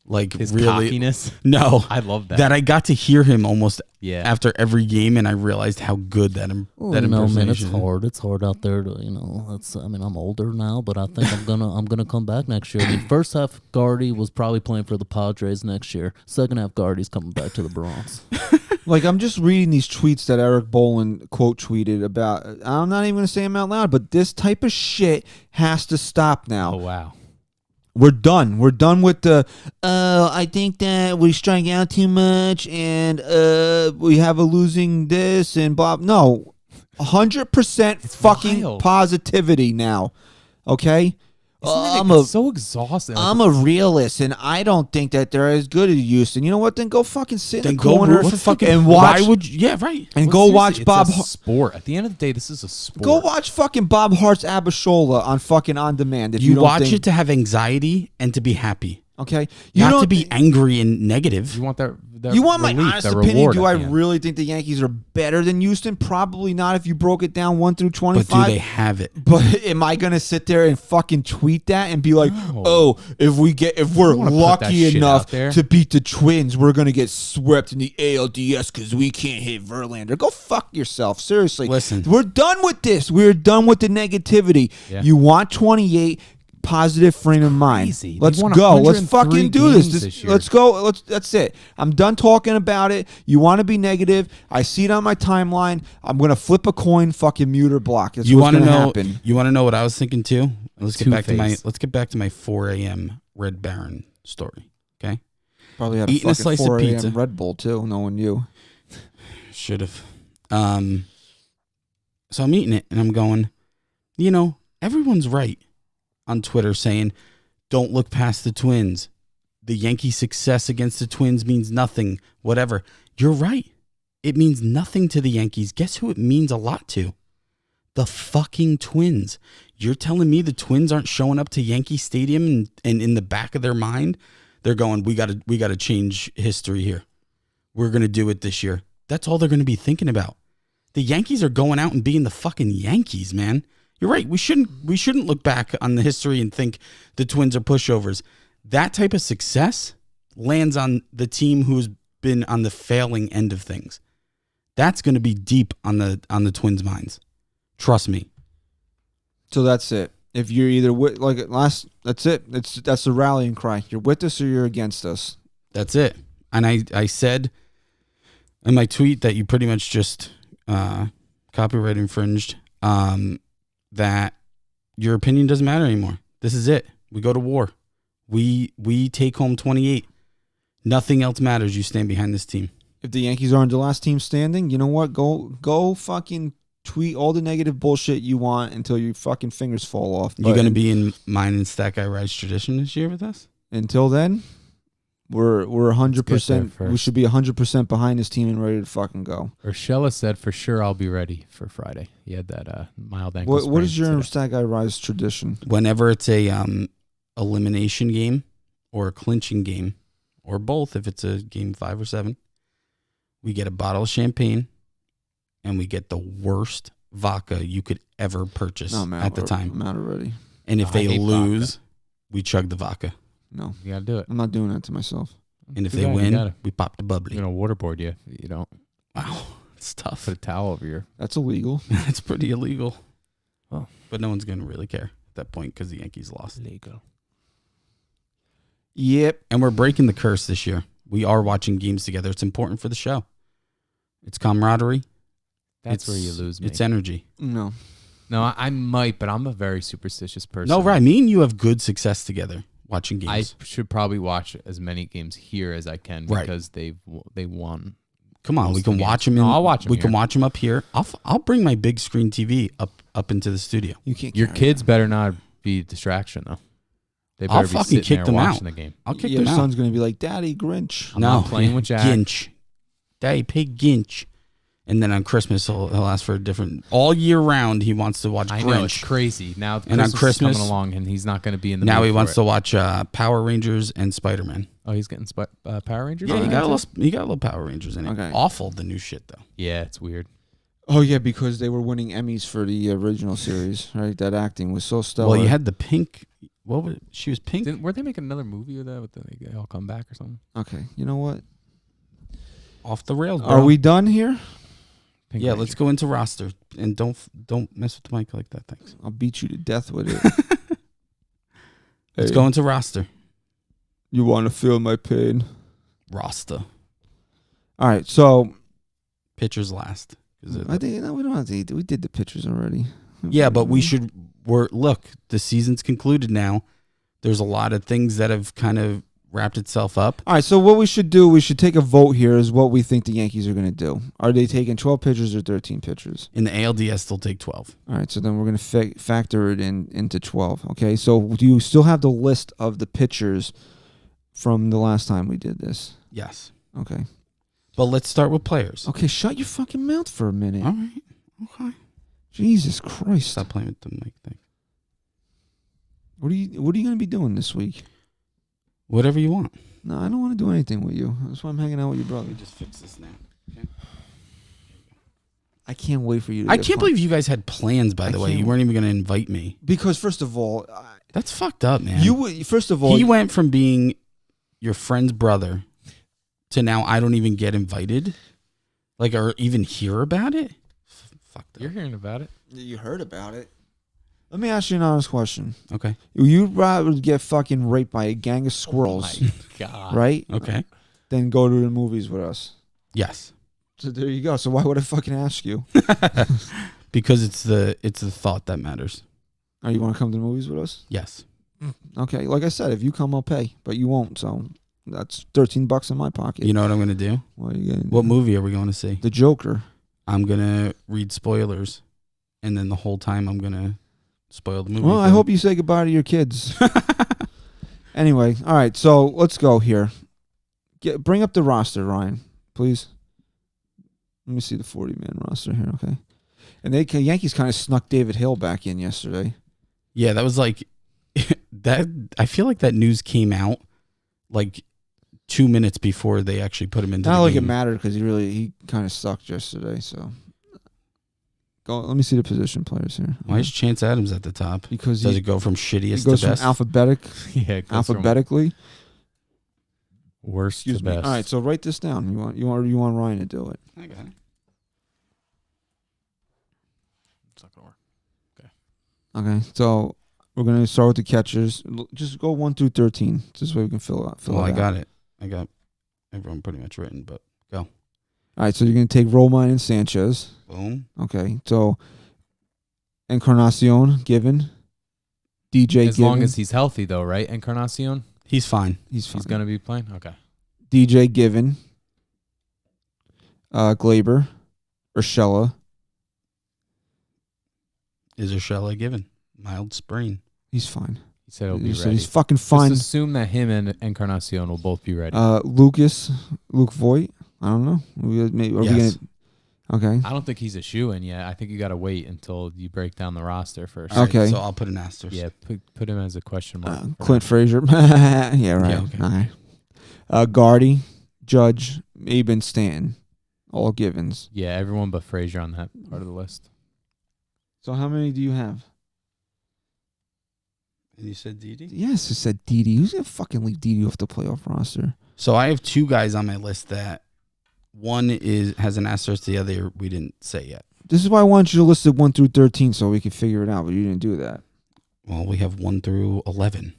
Like his really, cockiness. No, I love that. That I got to hear him almost after every game, and I realized how good that impersonation. No, man, it's hard. It's hard out there to, you know. I mean, I'm older now, but I think I'm gonna come back next year. I mean, first half Gardy was probably playing for the Padres next year. Second half Gardy's coming back to the Bronx. Like, I'm just reading these tweets that Eric Boland quote tweeted about. I'm not even gonna say them out loud, but this type of shit has to stop now. Oh wow. We're done. We're done with the, I think that we strike out too much and we have a losing this and blah. No, 100% fucking wild. positivity now, okay? It's so exhausting. I'm a realist, and I don't think that they're as good as Houston. You know what? Then go fucking sit in the go corner root for fucking and watch. Why would you, yeah, right. And Well, go seriously, watch it's Bob. a sport. At the end of the day, this is a sport. Go watch fucking Bob Hart's Abishola on fucking On Demand. If You don't watch think, it to have anxiety and to be happy, okay? not don't to be angry and negative. You want that? You want my relief, honest that opinion? reward Do at I the end. really think the Yankees are better than Houston? Probably not. If you broke it down 1 through 25. But do they have it? But am I gonna sit there and fucking tweet that and be like, No. "Oh, if we're don't wanna put that lucky shit enough out there. to beat the Twins, we're gonna get swept in the ALDS because we can't hit Verlander"? Go fuck yourself. Seriously, Listen. we're done with this. We're done with the negativity. Yeah. You want 28. Positive frame of mind. Crazy. They Let's won go. Let's 103 fucking do this. games this year. Let's go. That's it. I'm done talking about it. You want to be negative? I see it on my timeline. I'm gonna flip a coin. Fucking mute or block. That's You what's want to gonna know? happen. You want to know what I was thinking too? Let's get back to my. Two-Face. Let's get back to my 4 a.m. Red Baron story. Okay, Probably had a Eating a fucking slice of 4 a.m. pizza. Red Bull too, knowing you. should have. So I'm eating it and I'm going. You know, everyone's right on Twitter saying, "Don't look past the Twins. The Yankee success against the Twins means nothing. Whatever." You're right. It means nothing to the Yankees. Guess who it means a lot to? The fucking Twins. You're telling me the Twins aren't showing up to Yankee Stadium and in the back of their mind, they're going, we gotta change history here. We're gonna do it this year. That's all they're gonna be thinking about. The Yankees are going out and being the fucking Yankees, man. You're right. We shouldn't look back on the history and think the Twins are pushovers. That type of success lands on the team who's been on the failing end of things. That's going to be deep on the Twins' minds. Trust me. So that's it. If you're either with, that's it. That's the rallying cry. You're with us or you're against us. That's it. And I said in my tweet that you pretty much just copyright infringed, that your opinion doesn't matter anymore. This is it. We go to war. We take home 28. Nothing else matters. You stand behind this team. If the Yankees aren't the last team standing, you know what? Go fucking tweet all the negative bullshit you want until your fucking fingers fall off. You're going to be in mine and Stack Guy Ride's tradition this year with us? Until then, we're 100%. there We should be 100% behind this team and ready to fucking go. Urshela said, "For sure, I'll be ready for Friday." He had that mild ankle What sprain is your today. Stag Guy Rise tradition? Whenever it's a elimination game or a clinching game or both, if it's a game 5 or 7, we get a bottle of champagne and we get the worst vodka you could ever purchase at the time. I'm out already. And if I they hate lose, we chug the vodka. No, You gotta do it. I'm not doing that to myself. And if Too they bad, you win, gotta. we pop the bubbly. You know, waterboard you. You don't Wow, it's tough. put a towel over your. That's illegal. It's pretty illegal. Oh. But no one's going to really care at that point because the Yankees lost. Legal. Yep. And we're breaking the curse this year. We are watching games together. It's important for the show. It's camaraderie. That's where you lose me. It's energy. No. No, I might, but I'm a very superstitious person. No, right. Me and you have good success together watching I games. should probably watch as many games here as I can Right. because they won. Come on, most we of can the watch games. them. No, I'll watch 'em We can here. watch them up here. I'll bring my big screen TV up into the studio. You can't. Your carry kids that. better not be a distraction though. They I'll better be fucking sitting kick there them watching out. the game. I'll kick Your them out. son's gonna be like, "Daddy, Grinch." I'm not playing with Jack. Ginch. Daddy, pig Ginch. And then on Christmas, he'll ask for a different. All year round, he wants to watch I Grinch. know it's crazy. Now And on Christmas is Christmas- coming along, and he's not going to be in the. Now mood he for wants it. to watch Power Rangers and Spider-Man. Oh, he's getting Power Rangers. Yeah, on he there, got a too? little Power Rangers in it. Okay. Awful, the new shit though. Yeah, it's weird. Oh yeah, because they were winning Emmys for the original series, right? That acting was so stellar. Well, you had the pink. What was it? She was pink. Were they making another movie with that? With they all come back or something? Okay, you know what? Off the rails, bro. Are we done here? Pink Yeah, Ranger. let's go into roster and don't mess with the mic like that. Thanks. I'll beat you to death with it. Let's Hey, go into roster. You want to feel my pain? Roster. All right, so Pitchers last. I think we don't have to. We did the pictures already. Yeah, but we should. Look, the season's concluded now. There's a lot of things that have kind of wrapped itself up. All right, so what we should do, we should take a vote here is what we think the Yankees are going to do. Are they taking 12 pitchers or 13 pitchers? In the ALDS, they'll take 12. All right, so then we're going to factor it into 12. Okay, so do you still have the list of the pitchers from the last time we did this? Yes. Okay. But let's start with players. Okay, shut your fucking mouth for a minute. All right. Okay. Jesus Christ. Stop playing with the mic thing. What are you going to be doing this week? Whatever you want. No, I don't want to do anything with you. That's why I'm hanging out with your brother. Let me just fix this now. Okay. I can't wait for you to I get can't punched. believe you guys had plans, by the way. can't- You weren't even going to invite me. Because first of all, That's fucked up, man. first of all, He went from being your friend's brother to now I don't even get invited, like, or even hear about it. Fucked up. You're hearing about it. you heard about it. Let me ask you an honest question. Okay. You'd rather get fucking raped by a gang of squirrels, Oh my God. right? Okay. Than go to the movies with us. Yes. So there you go. So why would I fucking ask you? Because it's the thought that matters. Are you want to come to the movies with us? Yes. Okay. Like I said, if you come, I'll pay. But you won't. So that's $13 in my pocket. You know what I'm going to do? What are you gonna What do? movie are we going to see? The Joker. I'm going to read spoilers, and then the whole time I'm going to spoil the movie. Well, I hope you say goodbye to your kids. Anyway, all right. So let's go here. Bring up the roster, Ryan, please. Let me see the 40-man roster here. Okay. And the Yankees kind of snuck David Hill back in yesterday. Yeah, that was like that. I feel like that news came out like 2 minutes before they actually put him into Not the like game. it mattered because he kind of sucked yesterday. So go. Let me see the position players here. Why is Chance Adams at the top? Because Does he it go from shittiest goes to best? from Yeah, it goes from alphabetically. worst Excuse to me. best. All right, so write this down. You want Ryan to do it. I got it. It's not gonna work. Okay, so we're gonna start with the catchers. Just go 1 through 13. This way we can fill it Well, I out. got it. I got everyone pretty much written, but go. All right, so you're gonna take Romine and Sanchez. Boom. Okay, so Encarnacion given. DJ As given. long as he's healthy, though, right? Encarnacion, He's fine. he's fine. he's gonna be playing. Okay. DJ given. Glaber, Urshela. Is Urshela given? Mild sprain. He's fine. He said he'll be He said ready. he's fucking fine. Just assume that him and Encarnacion will both be ready. Luke Voigt. I don't know. Are we Yes. gonna? Okay. I don't think he's a shoe-in yet. I think you got to wait until you break down the roster first. All right, Okay. so I'll put an asterisk. Yeah, put him as a question mark. for Clint now. Frazier. Yeah, right. Yeah, okay. All right. Gardy, Judge, Aben, Stanton. All givens. Yeah, everyone but Frazier on that part of the list. So how many do you have? And you said Didi? Yes, it said Didi. Who's gonna fucking leave Didi off the playoff roster? So I have two guys on my list that one has an asterisk, the other we didn't say yet. This is why I wanted you to list it 1 through 13 so we could figure it out, but you didn't do that. Well, we have 1 through 11.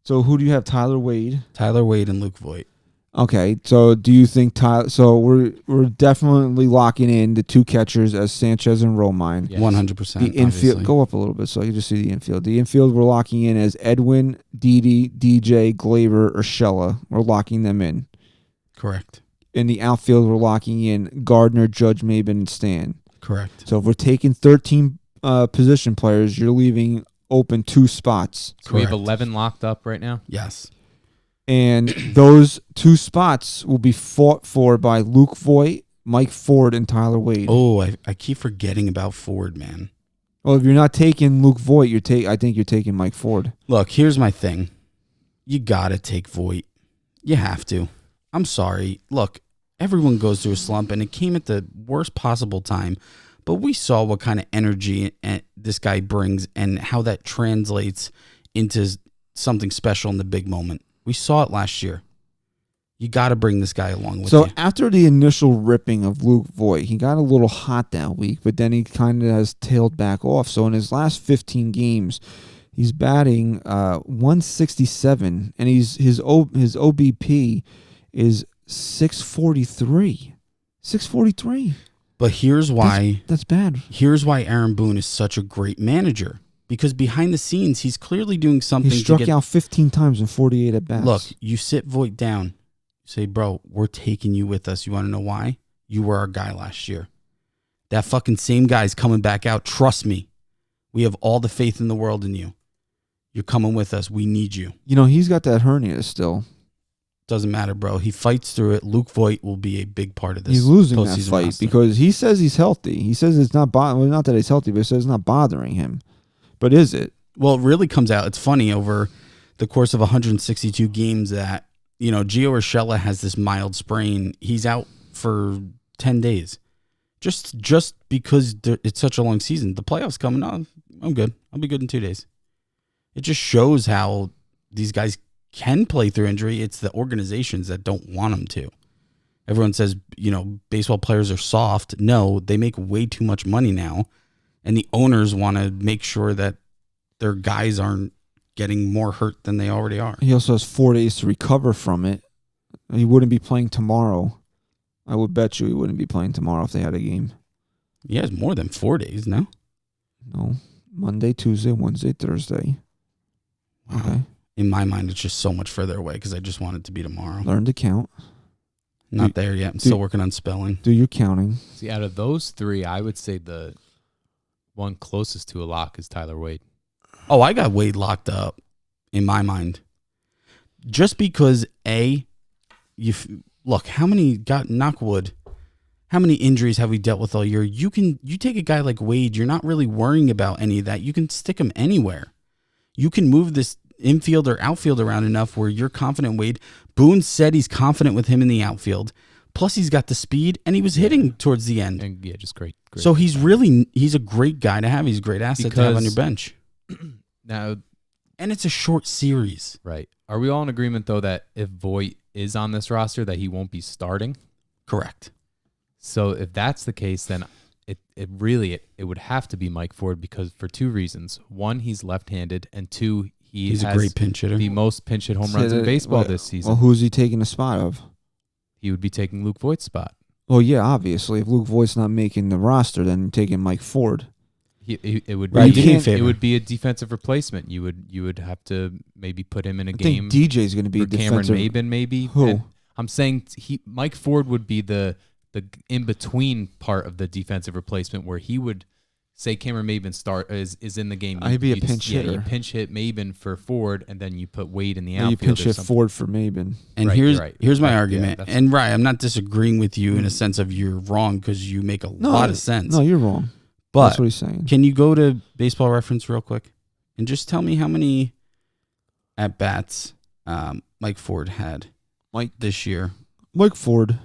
So who do you have? Tyler Wade. Tyler Wade and Luke Voigt. Okay, so do you think Tyler? So we're definitely locking in the two catchers as Sanchez and Romine. Yes. 100%. The infield, obviously. go up a little bit so I can just see the infield. The infield we're locking in as Edwin, Didi, DJ, Glaber, Urshela. We're locking them in. Correct. In the outfield, we're locking in Gardner, Judge, Maben, and Stan. Correct. So if we're taking 13 position players, you're leaving open 2 spots. So we have Correct. 11 locked up right now. Yes. And those 2 spots will be fought for by Luke Voigt, Mike Ford, and Tyler Wade. Oh, I keep forgetting about Ford, man. Well, if you're not taking Luke Voigt, I think you're taking Mike Ford. Look, here's my thing. You got to take Voigt. You have to. I'm sorry. Look, everyone goes through a slump, and it came at the worst possible time. But we saw what kind of energy this guy brings and how that translates into something special in the big moment. We saw it last year. You got to bring this guy along with So you. after the initial ripping of Luke Voigt, he got a little hot that week, but then he kind of has tailed back off. So in his last 15 games, he's batting 167, and his OBP is 643. 643. But here's why That's bad. Aaron Boone is such a great manager. because behind the scenes, he's clearly doing something He struck to get out 15 times in 48 at bats. Look, you sit Voit down. Say, bro, we're taking you with us. You want to know why? You were our guy last year. That fucking same guy's coming back out. Trust me. We have all the faith in the world in you. You're coming with us. We need you. You know, he's got that hernia still. Doesn't matter, bro. He fights through it. Luke Voit will be a big part of this. He's losing that postseason fight roster. because he says he's healthy. He says it's not not that he's healthy, but he says it's not bothering him. But is it? Well, it really comes out. It's funny over the course of 162 games that, Gio Urshela has this mild sprain. He's out for 10 days. Just because it's such a long season. The playoffs coming on. I'm good. I'll be good in 2 days. It just shows how these guys can play through injury. It's the organizations that don't want them to. Everyone says, baseball players are soft. No, they make way too much money now. And the owners want to make sure that their guys aren't getting more hurt than they already are. He also has 4 days to recover from it. He wouldn't be playing tomorrow. I would bet you he wouldn't be playing tomorrow if they had a game. He has more than 4 days, no? No. Monday, Tuesday, Wednesday, Thursday. Wow. Okay. In my mind, it's just so much further away because I just want it to be tomorrow. Learn to count. Not there yet. I'm still working on spelling. Do your counting. See, out of those three, I would say the one closest to a lock is Tyler Wade. Oh, I got Wade locked up in my mind. Just because, look, how many knockwood, how many injuries have we dealt with all year? You take a guy like Wade, you're not really worrying about any of that. You can stick him anywhere. You can move this infield or outfield around enough where you're confident Wade. Boone said he's confident with him in the outfield. Plus, he's got the speed, and he was hitting towards the end. And yeah, just great. So he's a great guy to have. He's a great asset to have on your bench. Now, and it's a short series. right. Are we all in agreement, though, that if Voit is on this roster, that he won't be starting? Correct. So if that's the case, then it would have to be Mike Ford because for two reasons. One, he's left-handed, and two, he's has a great pinch hitter. the most pinch hit home runs in baseball this season. Well, who's he taking the spot of? He would be taking Luke Voigt's spot. Well, yeah, obviously. If Luke Voigt's not making the roster, then you're taking Mike Ford. It would Right, be do me a favor. it would be a defensive replacement. You would have to maybe put him in a I game. think DJ's going to be for Cameron defensive. Maben, maybe. Who? And I'm saying Mike Ford would be the in between part of the defensive replacement where he would say Cameron Maben is in the game. I'd be a You'd- pinch yeah, hitter. You pinch hit Maben for Ford, and then you put Wade in the Yeah, outfield. you pinch or hit something. Ford for Maben. And Right, here's right. here's my Yeah, argument. that's- And Ryan, I'm not disagreeing with you in a sense of you're wrong because you make a lot of sense. No, you're wrong. But That's what he's saying. can you go to Baseball Reference real quick and just tell me how many at bats Mike Ford had this year? Mike Ford.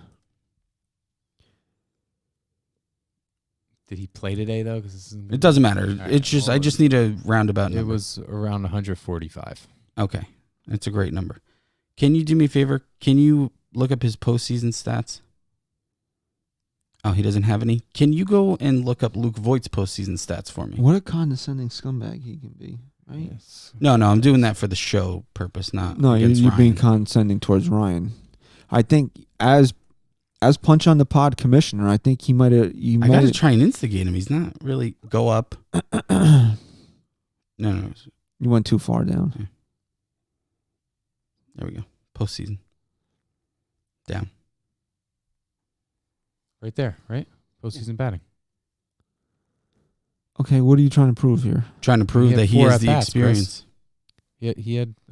Did he play today though? It doesn't matter. right, It's just I well, just need a roundabout It number. was around 145. Okay, that's a great number. Can you do me a favor? Can you look up his postseason stats? Oh, he doesn't have any. Can you go and look up Luke Voigt's postseason stats for me? What a condescending scumbag he can be, right? Yes. No, I'm doing that for the show purpose, not No, against you're being Ryan. condescending towards Ryan. I think as Punch on the Pod commissioner, I think he might have. I got to try and instigate him. He's not really go up. No. You went too far down. There we go. Postseason. Down. Right there, right? Postseason batting. Okay, what are you trying to prove here? Trying to prove had that he 4 has the at-bats, experience. He had.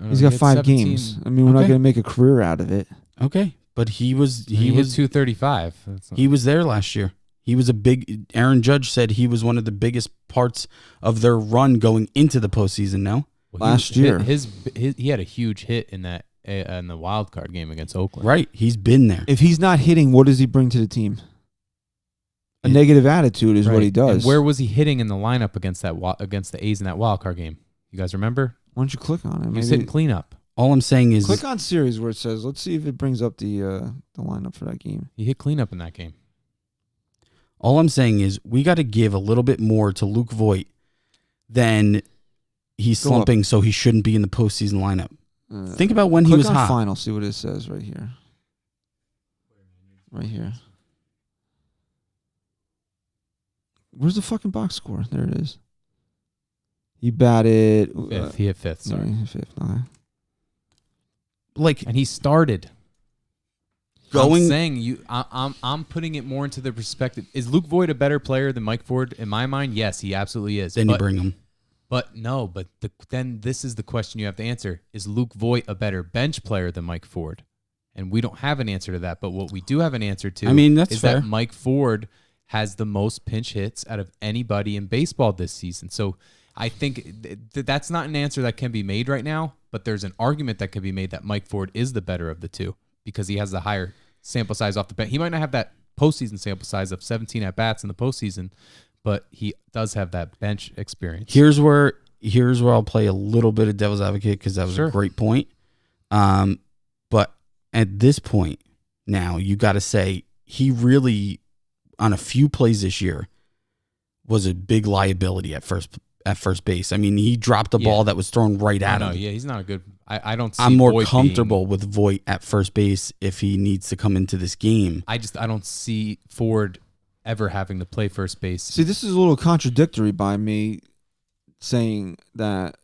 He's got he had 5 17 games. I mean, we're not Okay. going to make a career out of it. Okay, but he was He was 235. he was there last year. He was a big. Aaron Judge said he was one of the biggest parts of their run going into the postseason. No, Last year. he had a huge hit in that in the wild card game against Oakland. right? He's been there. If he's not hitting, what does he bring to the team? A negative attitude is what he Right. does. And where was he hitting in the lineup against the A's in that wild card game? You guys remember? Why don't you click on it? He was hitting Maybe cleanup. All I'm saying is, click on series where it says. Let's see if it brings up the lineup for that game. He hit cleanup in that game. all I'm saying is, we got to give a little bit more to Luke Voit than he's Go up. slumping, so he shouldn't be in the postseason lineup. Think about when he Click was on hot. final. See what it says right here. Right here. Where's the fucking box score? There it is. He batted Fifth. He hit fifth. Sorry. Fifth. Okay. Like And he started. going. I'm saying I'm putting it more into the perspective. Is Luke Voigt a better player than Mike Ford? In my mind, yes, he absolutely is. Then you bring him. But no. But then this is the question you have to answer: is Luke Voigt a better bench player than Mike Ford? And we don't have an answer to that. But what we do have an answer to, That's is fair. that Mike Ford has the most pinch hits out of anybody in baseball this season. So I think that's not an answer that can be made right now, but there's an argument that can be made that Mike Ford is the better of the two because he has the higher sample size off the bench. He might not have that postseason sample size of 17 at-bats in the postseason, but he does have that bench experience. Here's where I'll play a little bit of devil's advocate because that was a great point. But at this point now, you got to say he really, on a few plays this year, was a big liability at first base. I mean, he dropped a ball that was thrown right at him. Yeah, he's not a good. I don't see I'm more Voigt comfortable with Voigt at first base if he needs to come into this game. I don't see Ford ever having to play first base. See, this is a little contradictory by me saying that,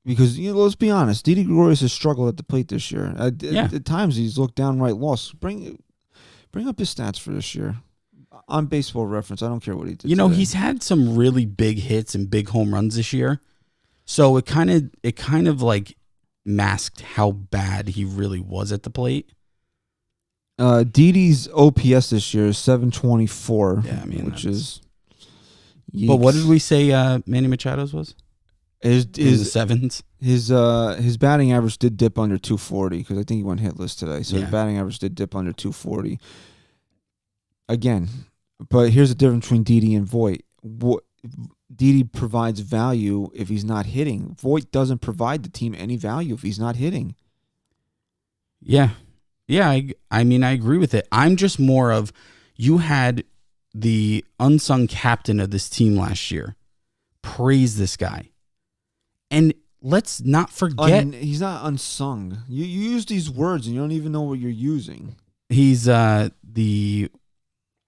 because let's be honest, Didi Gregorius has struggled at the plate this year. At times he's looked downright lost. Bring up his stats for this year. On Baseball Reference, I don't care what he did. He's had some really big hits and big home runs this year. So it kind of like masked how bad he really was at the plate. Didi's OPS this year is 724. Yeah, which is. Yeeks. But what did we say Manny Machado's was? His sevens. His batting average did dip under 240 because I think he went hitless today. So his batting average did dip under 240. Again, but here's the difference between Didi and Voigt. Didi provides value if he's not hitting. Voigt doesn't provide the team any value if he's not hitting. Yeah. Yeah, I mean, I agree with it. I'm just more of, you had the unsung captain of this team last year praise this guy. And let's not forget. He's not unsung. You use these words and you don't even know what you're using. He's the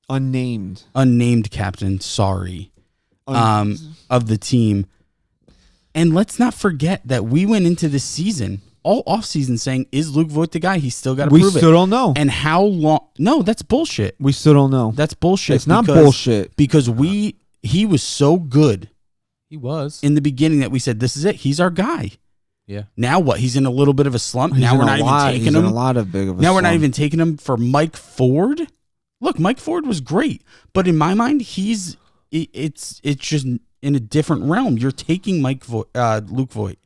unnamed captain, of the team. And let's not forget that we went into this season, all offseason, saying, is Luke Voigt the guy? He's still got to prove it. We still don't know. And how long? No, that's bullshit. We still don't know. That's bullshit. It's not bullshit. Because he was so good. He was. In the beginning that we said, this is it. He's our guy. Yeah. Now what? He's in a little bit of a slump. Now we're not even taking him. A lot of big of a now slump. we're not even taking him for Mike Ford. Look, Mike Ford was great, but in my mind, it's just in a different realm. You're taking Luke Voigt.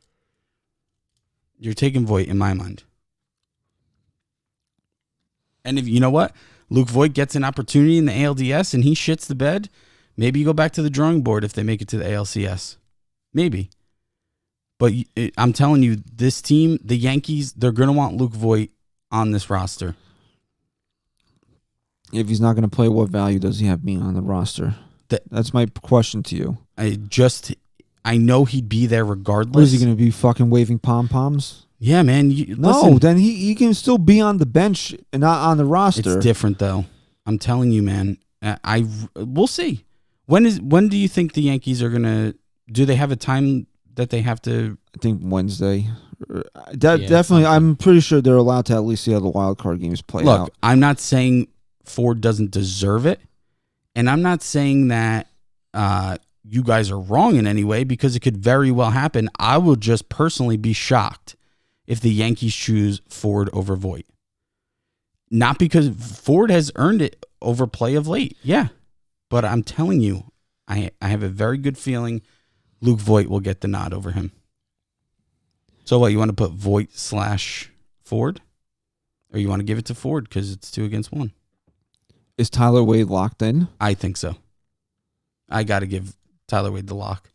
You're taking Voigt in my mind. And if you know what, Luke Voigt gets an opportunity in the ALDS and he shits the bed, maybe you go back to the drawing board if they make it to the ALCS. Maybe. But I'm telling you, this team, the Yankees, they're going to want Luke Voigt on this roster. If he's not going to play, what value does he have being on the roster? That's my question to you. I know he'd be there regardless. What is he going to be, fucking waving pom-poms? Yeah, man. Listen, then he can still be on the bench and not on the roster. It's different, though. I'm telling you, man. We'll see. When do you think the Yankees are going to... Do they have a time that they have to... I think Wednesday. Definitely. I'm pretty sure they're allowed to at least see how the wild card games play out. Look, I'm not saying Ford doesn't deserve it, and I'm not saying that you guys are wrong in any way, because it could very well happen. I will just personally be shocked if the Yankees choose Ford over Voigt. Not because Ford has earned it over play of late. Yeah. But I'm telling you, I have a very good feeling Luke Voigt will get the nod over him. So what, you want to put Voigt/Ford? Or you want to give it to Ford because it's 2-1? Is Tyler Wade locked in? I think so. I got to give Tyler Wade the lock.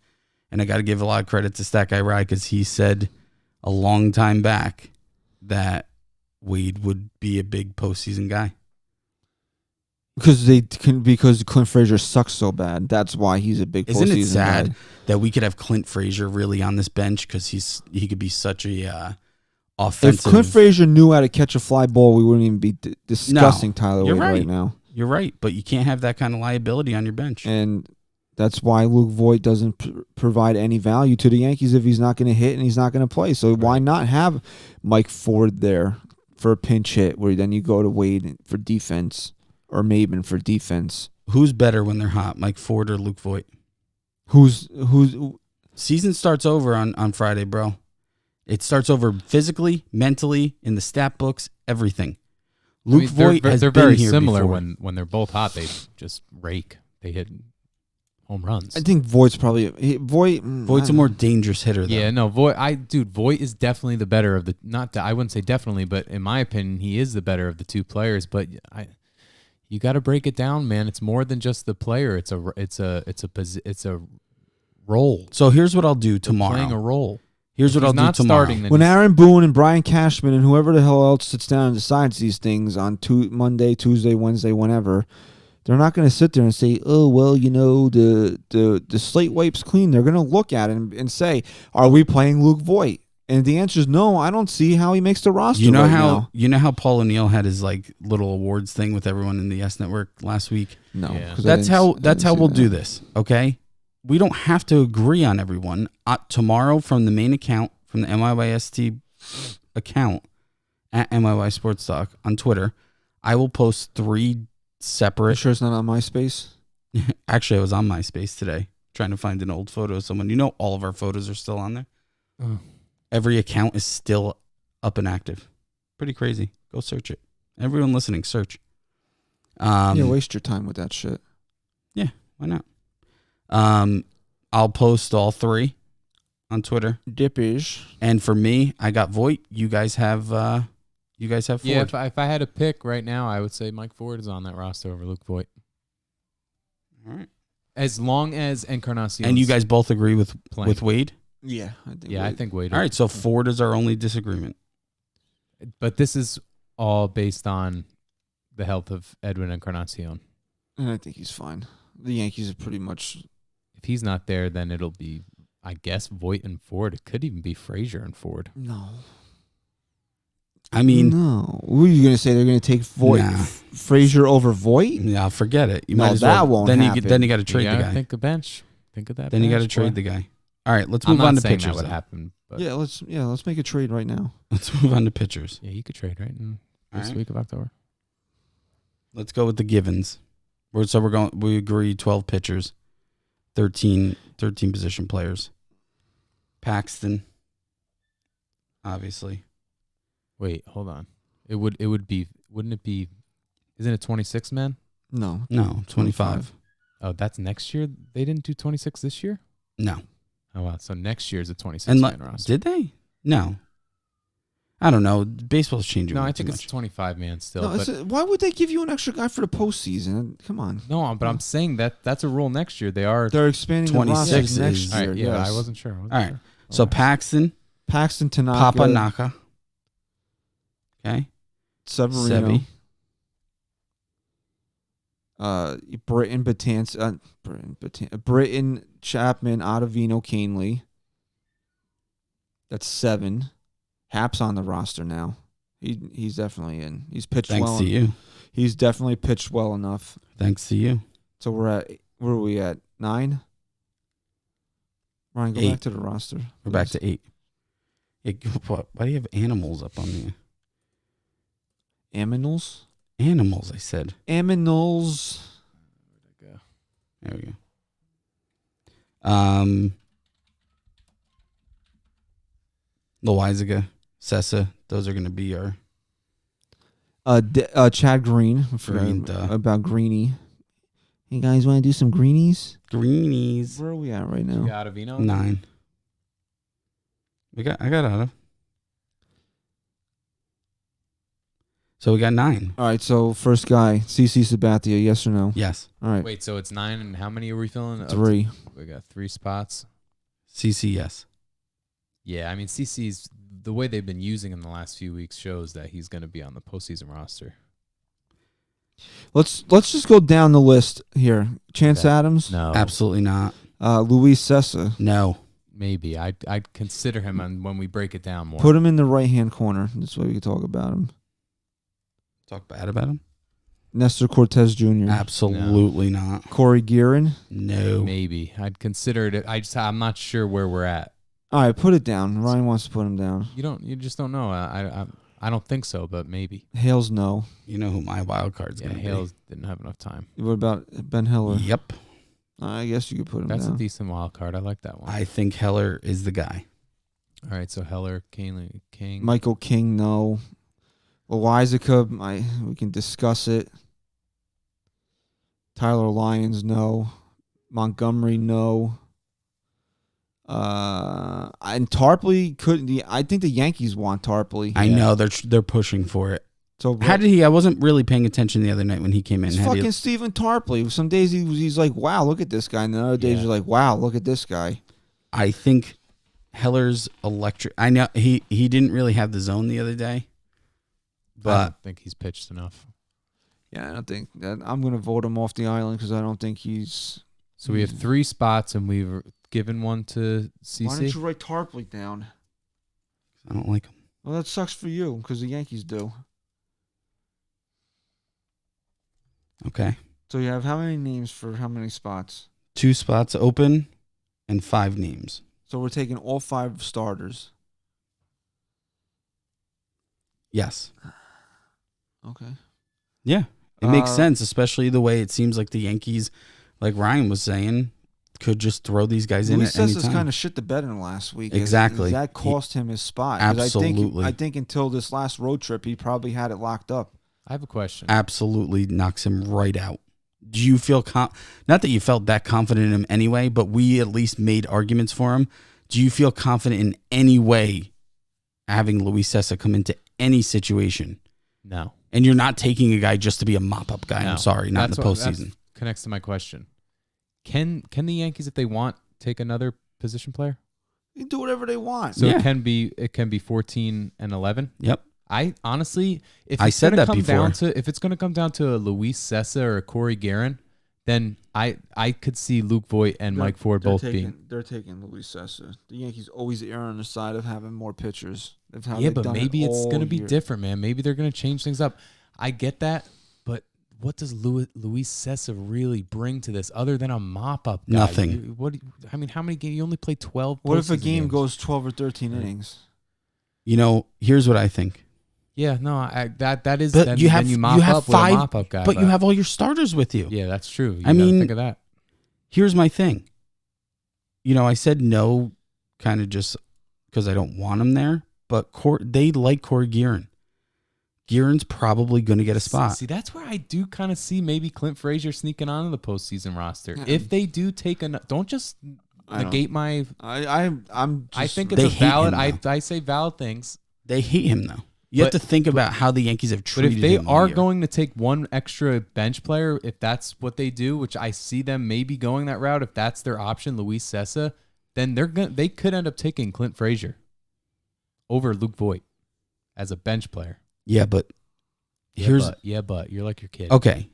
And I got to give a lot of credit to Stat Guy Rye, because he said a long time back that Wade would be a big postseason guy. Because Clint Frazier sucks so bad. That's why he's a big postseason guy. Isn't it sad that we could have Clint Frazier really on this bench, because he could be such a offensive... If Clint Frazier knew how to catch a fly ball, we wouldn't even be discussing Tyler Wade right now. You're right, but you can't have that kind of liability on your bench. And That's why Luke Voigt doesn't provide any value to the Yankees if he's not going to hit and he's not going to play. So why not have Mike Ford there for a pinch hit where then you go to Wade for defense or Maben for defense? Who's better when they're hot, Mike Ford or Luke Voigt? Who's Season starts over on Friday, bro. It starts over physically, mentally, in the stat books, everything. Luke Voigt has they're been very here similar before. when they're both hot. They just rake. They hit home runs. I think Voigt's probably Voigt's a more dangerous hitter, though. Yeah, no, Voigt is definitely the better of the. I wouldn't say definitely, but in my opinion, he is the better of the two players. But you got to break it down, man. It's more than just the player. It's a role. So here's what I'll do tomorrow. Playing a role. Here's what I'll do tomorrow. When Aaron Boone and Brian Cashman and whoever the hell else sits down and decides these things on Monday, Tuesday, Wednesday, whenever, they're not going to sit there and say, "Oh, well, the slate wipe's clean." They're going to look at it and say, "Are we playing Luke Voigt?" And the answer is no. I don't see how he makes the roster. You know now. how Paul O'Neill had his like little awards thing with everyone in the YES Network last week. No, Yeah. That's how we'll do this. Okay, we don't have to agree on everyone. Tomorrow from the main account, from the NYYST account at NYY Sports Talk on Twitter, I will post 3 separate. You sure it's not on MySpace? Actually, I was on MySpace today trying to find an old photo of someone. All of our photos are still on there. Oh. Every account is still up and active. Pretty crazy. Go search it. Everyone listening, search. Yeah, waste your time with that shit. Yeah, why not? I'll post all 3 on Twitter. Dippish. And for me, I got Voigt. You guys have Ford. Yeah, if I had a pick right now, I would say Mike Ford is on that roster over Luke Voigt. All right. As long as Encarnacion. And you guys both agree with Wade? Yeah, I think. I think Wade. All right, so Ford is our only disagreement. But this is all based on the health of Edwin Encarnacion. And I think he's fine. The Yankees are pretty much. If he's not there, then it'll be, I guess, Voigt and Ford. It could even be Frazier and Ford. No. I mean, no. What are you going to say? They're going to take Voigt, Frazier over Voigt? Yeah, forget it. You No, might as that well. won't then happen. Then you got to trade the guy. Think a bench. Think of that. Then you got to bench, trade boy. the guy. All right, let's I'm move not on to saying pitchers. that would though. happen. But Yeah, let's make a trade right now. Let's move on to pitchers. yeah, you could trade right in All this right. week of October. Let's go with the givens. We agree 12 pitchers, 13 position players. Paxton, obviously. Wait, hold on. It would be, wouldn't it be, isn't it 26 men? No. No, 25. Oh, that's next year? They didn't do 26 this year? No. Oh, wow. So next year is a 26 And man roster. did they? No. I don't know. Baseball's changing. No, way I too think it's much. 25 man still. No, why would they give you an extra guy for the postseason? Come on. No, but I'm saying that's a rule next year. They're expanding 26 the rosters next is- year. All right, yeah, yes. I wasn't sure. All right. So Paxton, Paxton, Tanaka, Papa Naka. Okay. Severino, Sevy. Britton, Chapman, Ottavino, Canely. That's 7. Hap's on the roster now. He's definitely in. He's pitched Thanks well. to you. He's definitely pitched well enough. Thanks to you. So where are we at? 9? Ryan, go 8. back to the roster. We're back to 8. Yeah, why do you have animals up on the Aminals. animals? I said. Aminals. There we go. Loizaga, Sessa, those are going to be our Chad Green. I forgot Green, duh. about Greeny. Hey guys, want to do some greenies? greenies. Where are we at right now? You got Ottavino? 9. I got out of. So we got 9. All right, so first guy, CC Sabathia, yes or no? Yes. All right, Wait, so it's 9, and how many are we filling? 3. We got 3 spots. CC, yes. Yeah, I mean, CC's, the way they've been using him the last few weeks shows that he's going to be on the postseason roster. Let's just go down the list here. Chance Okay. Adams, No. Absolutely not. Luis Sessa. No. Maybe. I'd consider him when we break it down more. Put him in the right-hand corner. This way we can talk about him. Talk bad about him? Nestor Cortez Jr. Absolutely not. Corey Guerin. No. Maybe I'd consider it. I'm not sure where we're at. All right, put it down. Ryan wants to put him down. You just don't know. I don't think so, but maybe. Hales, no. You know who my wild card's Yeah, going to be. Hales didn't have enough time. What about Ben Heller? Yep. I guess you could put him That's down. a decent wild card. I like that one. I think Heller is the guy. All right, so Heller, King. Michael King, no. Loizaca, we can discuss it. Tyler Lyons, no. Montgomery, no. And Tarpley couldn't. I think the Yankees want Tarpley. I know they're pushing for it. So How did he? I wasn't really paying attention the other night when he came in. It's How did fucking he- Stephen Tarpley. Some days he's like, wow, look at this guy. And the other days Yeah. you're like, wow, look at this guy. I think Heller's electric. I know he didn't really have the zone the other day, I but don't think he's pitched enough. Yeah, I don't think that I'm going to vote him off the island because I don't think he's. So we have 3 spots, and we've given one to Why don't CC. you write Tarpley down? I don't like him. Well, that sucks for you because the Yankees do. Okay, So you have how many names for how many spots? 2 spots open and 5 names. So we're taking all 5 starters. Yes. Okay. Yeah, it makes Uh, sense, especially the way it seems like the Yankees, like Ryan was saying, could just throw these guys in Luis at any Cessa's time. kind of shit the bed in last week. Exactly. That cost him his spot. 'Cause Absolutely. I think until this last road trip, he probably had it locked up. I have a question. Absolutely knocks him right out. Do you feel not that you felt that confident in him anyway, but we at least made arguments for him. Do you feel confident in any way having Luis Cessa come into any situation? No. And you're not taking a guy just to be a mop-up guy. No. I'm sorry, not in the That's what- postseason. that connects to my question. Can the Yankees, if they want, take another position player? They can do whatever they want. So Yeah. it can be 14 and 11. Yep. I honestly, if I it's said gonna that come before. down to if it's going to come down to a Luis Cessa or a Corey Guerin, then I could see Luke Voigt and Mike Ford both being. They're taking Luis Cessa. The Yankees always err on the side of having more pitchers. Yeah, but maybe it's going to be different, man. Maybe they're going to change things up. I get that, but what does Luis Cessa really bring to this other than a mop-up guy? Nothing. How many games? You only play 12 What if a postseason game games. goes 12 or 13 innings? You know, here's what I think. Yeah, no, that is. But then, you have then you mop have up 5, with a mop-up guy. but you have all your starters with you. Yeah, that's true. You I gotta mean, think of that. Here's my thing. You know, I said no kind of just because I don't want him there, but they like Corey Guerin. Guerin's probably going to get a spot. See, that's where I do kind of see maybe Clint Frazier sneaking onto the postseason roster. If they do take don't just negate my. I'm just, I think They it's a hate valid. him, though. I say valid things. They hate him, though. You have But- to think about how the Yankees have But treated if they him all are year. going to take one extra bench player, if that's what they do, which I see them maybe going that route, if that's their option, Luis Cessa, then they could end up taking Clint Frazier over Luke Voigt as a bench player. Yeah, but here's but you're like your kid. okay.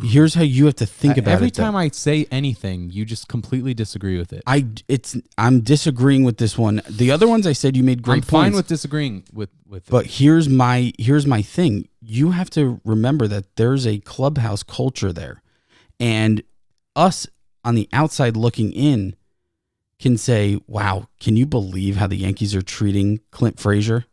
Here's how you have to think about Every it. though. time I say anything, you just completely disagree with it. I'm disagreeing with this one. The other ones I said you made great I'm fine points. with disagreeing with it. But here's my thing. You have to remember that there's a clubhouse culture there. And us on the outside looking in can say, wow, can you believe how the Yankees are treating Clint Frazier?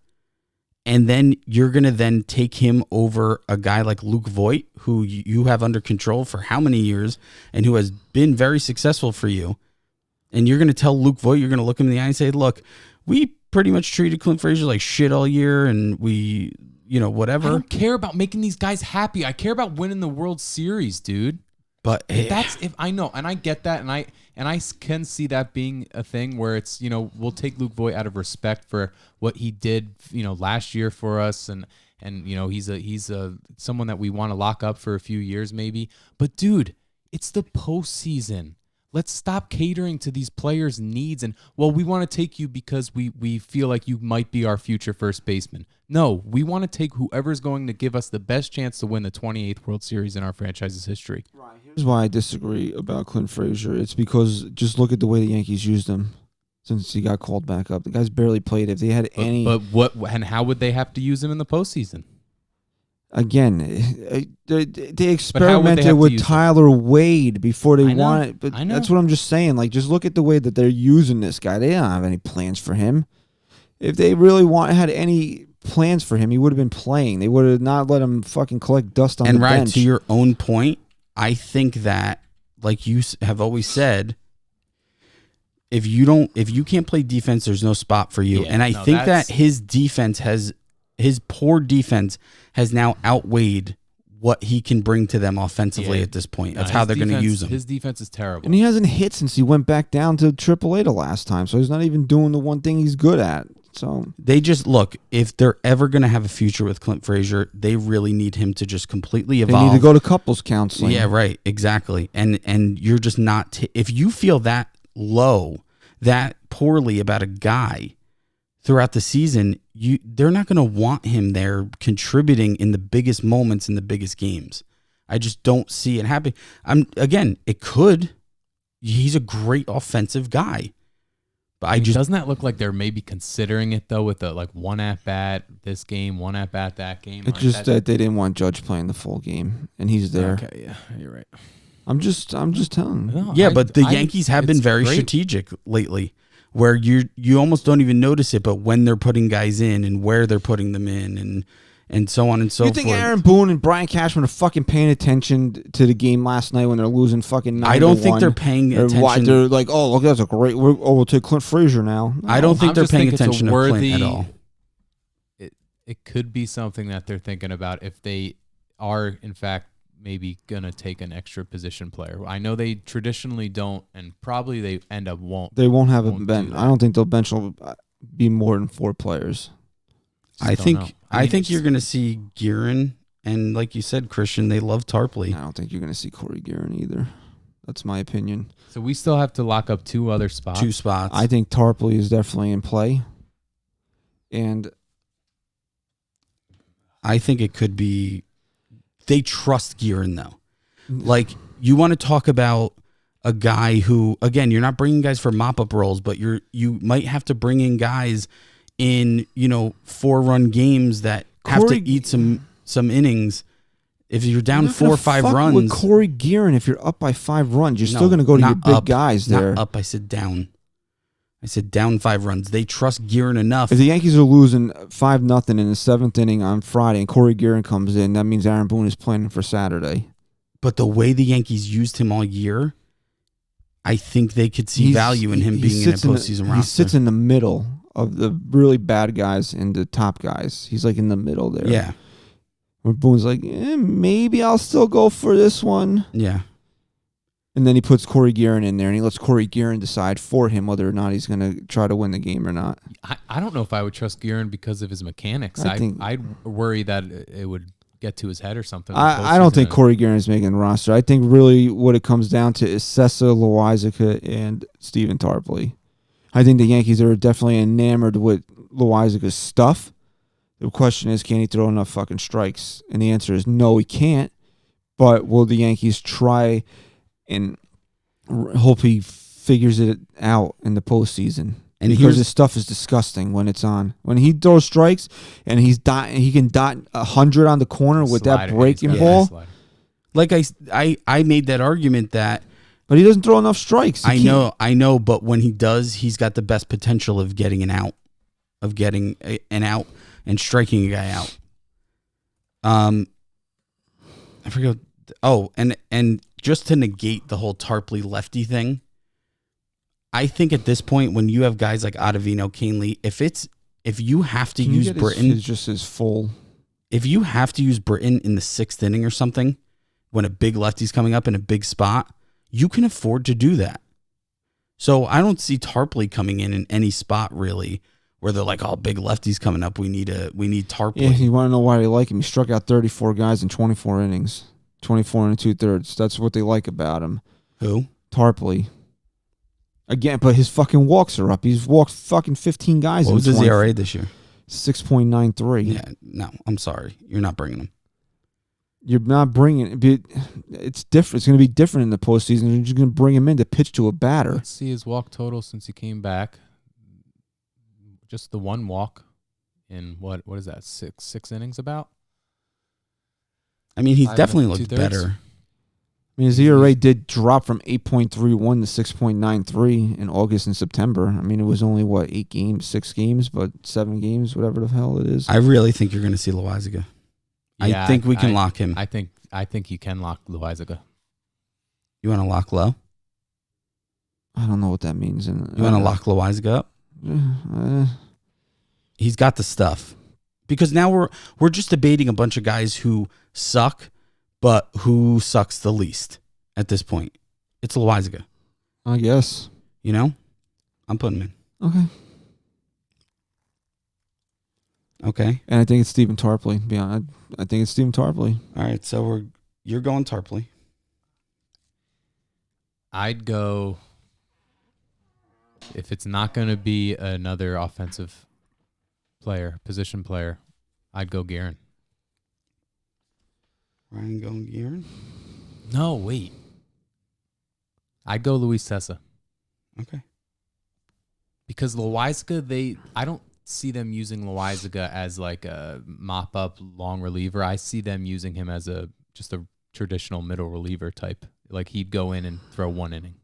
And then you're going to then take him over a guy like Luke Voigt, who you have under control for how many years and who has been very successful for you. And you're going to tell Luke Voigt, you're going to look him in the eye and say, look, we pretty much treated Clint Frazier like shit all year and we, I whatever. don't care about making these guys happy. I care about winning the World Series, dude. But If I know, and I get that, and I can see that being a thing where it's we'll take Luke Voigt out of respect for what he did last year for us, and he's a someone that we want to lock up for a few years maybe. But dude, it's the postseason. Let's stop catering to these players' needs and we want to take you because we feel like you might be our future first baseman. No, we want to take whoever's going to give us the best chance to win the 28th World Series in our franchise's history. Right. Here's why I disagree about Clint Frazier. It's because just look at the way the Yankees used him since he got called back up. The guy's barely played. If they had any, But what and how would they have to use him in the postseason? Again, they have to experimented with use him? Tyler Wade before they I know, wanted. But I know. that's what I'm just saying. Like, just look at the way that they're using this guy. They don't have any plans for him. If they really had any plans for him, he would have been playing. They would have not let him fucking collect dust on And the right, bench. to your own point, I think that, like you have always said, if you can't play defense, there's no spot for you. Yeah, and I no, think that that's- his poor defense has now outweighed what he can bring to them offensively Yeah. at this point. No, That's how his they're going to defense- use him. His defense is terrible. And he hasn't hit since he went back down to AAA the last time. So he's not even doing the one thing he's good at. So They just look, if they're ever going to have a future with Clint Frazier, they really need him to just completely they evolve. need to go to couples counseling. Yeah, right. Exactly. And you're just not if you feel that low, that poorly about a guy throughout the season, they're not going to want him there contributing in the biggest moments in the biggest games. I just don't see it happening. It could. He's a great offensive guy. But I just doesn't that look like they're maybe considering it though, with the like one at bat this game, one at bat that game? It's just that they didn't want Judge playing the full game, and he's there. Okay, yeah, you're right. I'm just telling. No, yeah, but the Yankees have been it's very great. strategic lately, where you almost don't even notice it, but when they're putting guys in and where they're putting them in and so on and so You forth. think Aaron Boone and Brian Cashman are fucking paying attention to the game last night when they're losing fucking 9-1? I don't think they're paying attention. They're like, oh, look, that's a great. We'll take Clint Frazier now. I don't think I'm they're just paying think it's a attention to worthy- Clint at all. It could be something that they're thinking about if they are in fact maybe gonna take an extra position player. I know they traditionally don't, and probably they end up won't. They won't have a Won't bench. do that. I don't think they'll bench will be more than 4 players. I don't know. think I mean, you're going to see Guerin, and like you said, Christian, they love Tarpley. I don't think you're going to see Corey Guerin either. That's my opinion. So we still have to lock up 2 other spots. 2 spots. I think Tarpley is definitely in play, and I think it could be. They trust Guerin though. Like, you want to talk about a guy who, again, you're not bringing guys for mop-up roles, but you might have to bring in guys in 4-run games that have Corey- to eat some innings. If you're down You're not 4 or gonna 5 fuck runs, with Corey Guerin, if you're up by 5 runs, you're No, still going to go to your not big up, guys not there. up. I said down. I said down 5 runs. They trust Guerin enough. If the Yankees are losing 5-0 in the 7th inning on Friday and Corey Guerin comes in, that means Aaron Boone is planning for Saturday. But the way the Yankees used him all year, I think they could see value in him being in a postseason roster. He sits in the middle of the really bad guys and the top guys. He's like in the middle there. Yeah. Where Boone's like, maybe I'll still go for this one. Yeah. And then he puts Corey Guerin in there, and he lets Corey Guerin decide for him whether or not he's going to try to win the game or not. I don't know if I would trust Guerin because of his mechanics. I'd worry that it would get to his head or something. I don't think Corey Guerin is making the roster. I think really what it comes down to is Sessa, Loizaga, and Steven Tarpley. I think the Yankees are definitely enamored with Loizaga's stuff. The question is, can he throw enough fucking strikes? And the answer is no, he can't. But will the Yankees try and hope he figures it out in the postseason? And because his stuff is disgusting when it's on. When he throws strikes and he can dot 100 on the corner with that breaking ball. Like I made that argument that, but he doesn't throw enough strikes. I know, but when he does, he's got the best potential of getting an out, and striking a guy out. I forget. Oh, and just to negate the whole Tarpley lefty thing, I think at this point when you have guys like Ottavino, Canely, if you have to use Britton, if you have to use Britton in the 6th inning or something, when a big lefty's coming up in a big spot, you can afford to do that. So I don't see Tarpley coming in any spot really where they're like, "Oh, big lefty's coming up. We need Tarpley." Yeah, you want to know why they like him? He struck out 34 guys in 24 innings, 24 and 2/3. That's what they like about him. Who? Tarpley. Again, but his fucking walks are up. He's walked fucking 15 guys. What was his ERA this year? 6.93. Yeah, no, I'm sorry. You're not bringing him. You're not bringing it. It's different. It's going to be different in the postseason. You're just going to bring him in to pitch to a batter. Let's see his walk total since he came back. Just the one walk in what is that? Six innings about? I mean, he's 5 definitely looked 2/3. better. I mean, his ERA did drop from 8.31 to 6.93 in August and September. I mean, it was only, 8 games, 6 games, but 7 games, whatever the hell it is. I really think you're going to see Loizaga. Yeah, I think we can lock him. I think you can lock Loizaga. You want to lock low? I don't know what that means. You want to lock Loizaga up? He's got the stuff. Because now we're just debating a bunch of guys who suck, but who sucks the least at this point. It's Loizaga. I guess. You know? I'm putting him in. Okay. Okay. And I think it's Stephen Tarpley. I think it's Stephen Tarpley. All right. So you're going Tarpley. I'd go, if it's not going to be another offensive player, position player, I'd go Guerin. Ryan going Guerin? No, wait. I'd go Luis Tessa. Okay. Because Loizaga, I don't see them using Loizaga as like a mop-up long reliever. I see them using him as just a traditional middle reliever type. Like he'd go in and throw 1 inning.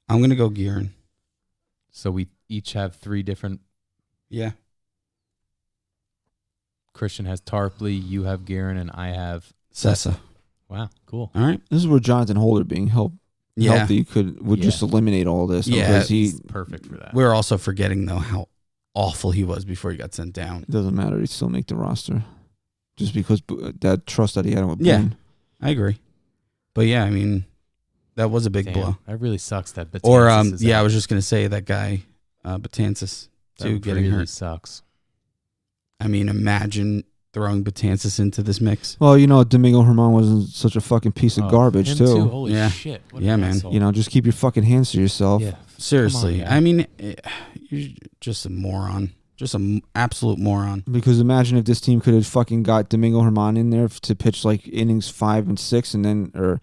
I'm going to go Guerin. So we each have 3 different. Yeah. Christian has Tarpley, you have Guerin, and I have Sessa. Wow, cool. All right. This is where Jonathan Holder being healthy would just eliminate all this. Yeah. Because He's perfect for that. We're also forgetting, though, how awful he was before he got sent down. It doesn't matter. He'd still make the roster. Just because that trust that he had with Yeah. Boone. I agree. But, yeah, I mean, that was a big Damn, blow. that really sucks that Betances Or, is I out. was just going to say that guy, Betances, too, That getting really hurt. sucks. I mean, imagine throwing Betances into this mix. Well, Domingo Herman wasn't such a fucking piece of garbage, him too. Holy Yeah. shit. What Yeah, an man. asshole. Just keep your fucking hands to yourself. Yeah. Seriously. Come on, guy. I mean, you're just a moron. Just an absolute moron. Because imagine if this team could have fucking got Domingo Herman in there to pitch like innings 5 and 6 and then, or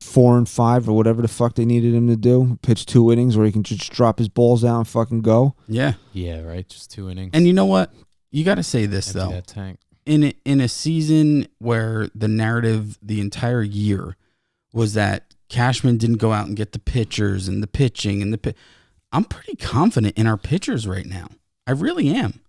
4 and 5 or whatever the fuck they needed him to do. Pitch 2 innings where he can just drop his balls out and fucking go. Yeah. Yeah, right. Just 2 innings. And you know what? You got to say this, Empty though. that tank. In a season where the narrative the entire year was that Cashman didn't go out and get the pitchers and the pitching and I'm pretty confident in our pitchers right now. I really am.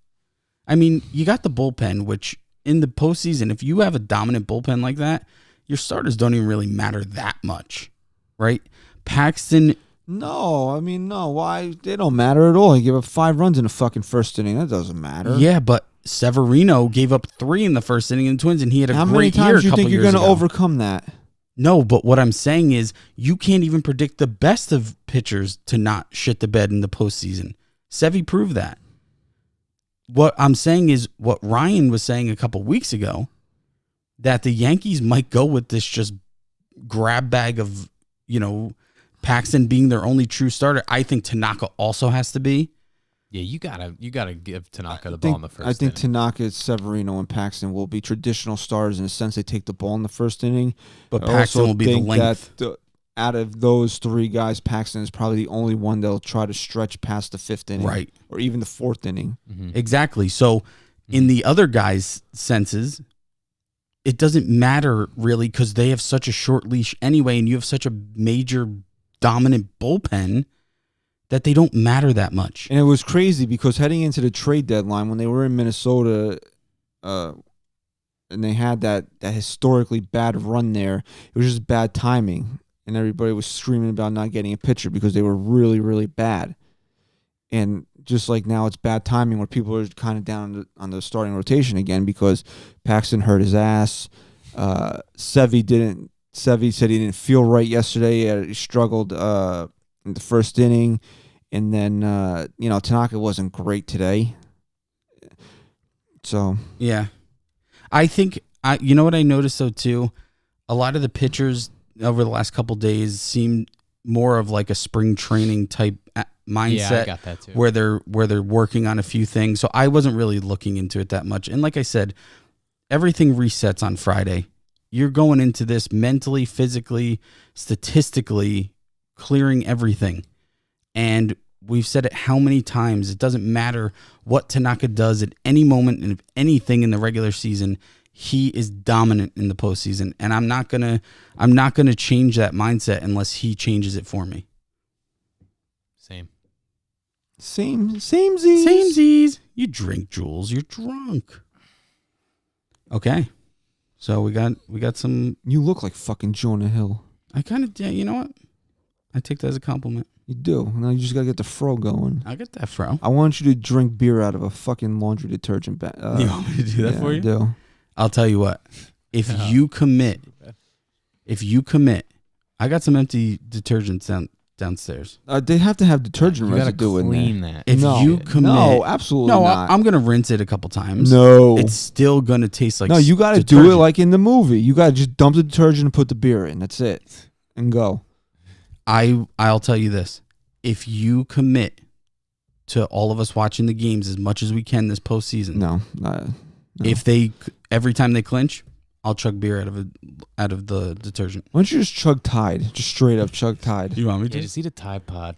I mean, you got the bullpen, which in the postseason, if you have a dominant bullpen like that, your starters don't even really matter that much, right? Paxton. No, no. Why? They don't matter at all. He gave up 5 runs in the fucking first inning. That doesn't matter. Yeah, but Severino gave up 3 in the first inning in the Twins, and he had a How many great year a times do you couple think you're years going to ago. overcome that? No, but what I'm saying is you can't even predict the best of pitchers to not shit the bed in the postseason. Sevy proved that. What I'm saying is what Ryan was saying a couple weeks ago, that the Yankees might go with this just grab bag of, Paxton being their only true starter. I think Tanaka also has to be. Yeah, you gotta give Tanaka the ball in the first I think inning. Tanaka, Severino, and Paxton will be traditional starters in the sense they take the ball in the first inning. But I Paxton also will be the think length. that out of those 3 guys, Paxton is probably the only one that'll try to stretch past the 5th inning. Right. Or even the 4th inning. Mhm. Exactly. So in the other guys' senses, it doesn't matter really because they have such a short leash anyway, and you have such a major dominant bullpen that they don't matter that much. And it was crazy because heading into the trade deadline, when they were in Minnesota, and they had that historically bad run there, it was just bad timing. And everybody was screaming about not getting a pitcher because they were really, really bad. And just like now, it's bad timing where people are kind of down on the starting rotation again because Paxton hurt his ass. Sevy said he didn't feel right yesterday. He struggled in the first inning. And then, Tanaka wasn't great today. So, Yeah. I think, you know what I noticed though too? A lot of the pitchers over the last couple days seemed more of like a spring training type mindset. Yeah, I got that too. Where they're working on a few things. So I wasn't really looking into it that much. And like I said, everything resets on Friday. You're going into this mentally, physically, statistically, clearing everything. And we've said it how many times. It doesn't matter what Tanaka does at any moment and anything in the regular season. he is dominant in the postseason, and I'm not gonna change that mindset unless he changes it for me. Same. Samesies. You drink, Jules. You're drunk. Okay, so we got some. You look like fucking Jonah Hill. I kind of, yeah. You know what? I take that as a compliment. You do. Now you just gotta get the fro going. I get that, fro. I want you to drink beer out of a fucking laundry detergent bag. You want me to do that for you? I do. I'll tell you what. If you commit, I got some empty detergents downstairs. They have to have detergent You gotta residue in there. clean that. If you commit, no, absolutely no, not. I'm gonna rinse it a couple times. No, It's still gonna taste like no. You got to do detergent. it like in the movie. You got to just dump the detergent and put the beer in. That's it, and go. I'll tell you this: if you commit to all of us watching the games as much as we can this postseason, No. if every time they clinch, I'll chug beer out of the detergent. Why don't you just chug Tide? Just straight up chug Tide. You want me Yeah, just eat a Tide Pod.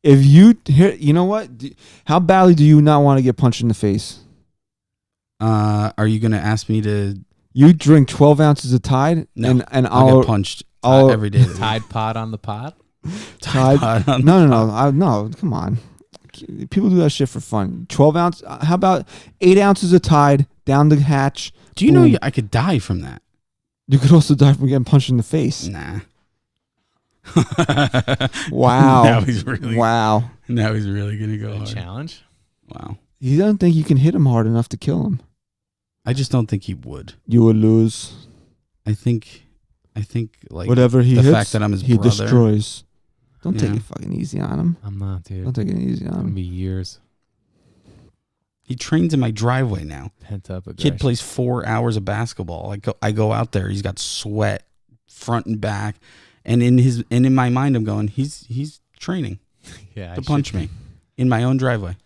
If you you know what? How badly do you not want to get punched in the face? Are you gonna ask me to? You drink 12 ounces of Tide, No, and I'll get punched every day. Tide Pod on the pod? Tide. Pod. No. Come on. People do that shit for fun. 12 ounce. How about 8 ounces of Tide down the hatch? Do you know Boom. I could die from that? You could also die from getting punched in the face. Nah. Wow. Now he's really gonna go hard. Challenge? Wow. You don't think you can hit him hard enough to kill him? I just don't think he would. You would lose. I think like Whatever he the hits, fact that I'm his he brother. destroys. Don't take Yeah. it fucking easy on him. I'm not, dude. Don't take it easy It's on gonna him. be years. He trains in my driveway now. Pent up aggression. Kid plays 4 hours of basketball. I go out there. He's got sweat front and back, and in my mind, I'm going, he's training Yeah, to punch me in my own driveway.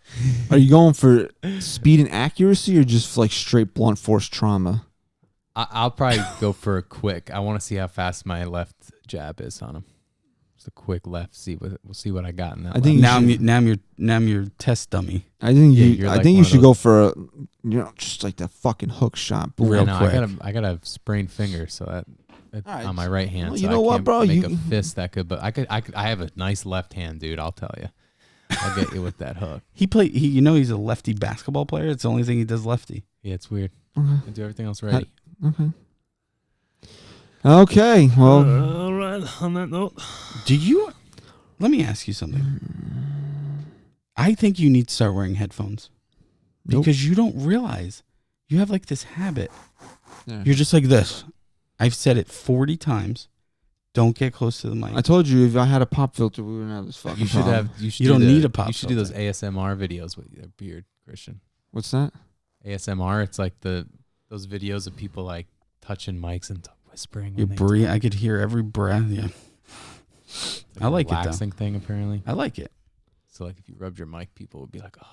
Are you going for speed and accuracy or just like straight blunt force trauma? I'll probably go for a quick. I want to see how fast my left jab is on him. Just a quick left. We'll see what I got in that. I think left. Now I'm your test dummy. I think Yeah, you. you're I like think one you of should those- go for just like that fucking hook shot. Boom. Real I know, quick. I got a sprained finger, so that All right. on my right hand. Well, so you know I what, can't bro? Make You- a fist that good, but I have a nice left hand, dude. I'll tell you. I'll get you with that hook. He's a lefty basketball player. It's the only thing he does lefty. Yeah, it's weird. Okay. I do everything else right. Okay. Okay. Well, All right. On that note, Let me ask you something. I think you need to start wearing headphones because you don't realize you have like this habit. Yeah. You're just like this. I've said it 40 times. Don't get close to the mic. I told you if I had a pop filter, we wouldn't have this fucking you should problem. have. You should. You do don't the- need a pop You should do those filter. ASMR videos with your beard, Christian. What's that? ASMR. It's like those videos of people like touching mics and whispering. Your when they breathe. talk. I could hear every breath. Yeah, It's I like it, though. relaxing thing apparently. I like it. So like if you rubbed your mic, people would be like, "Oh,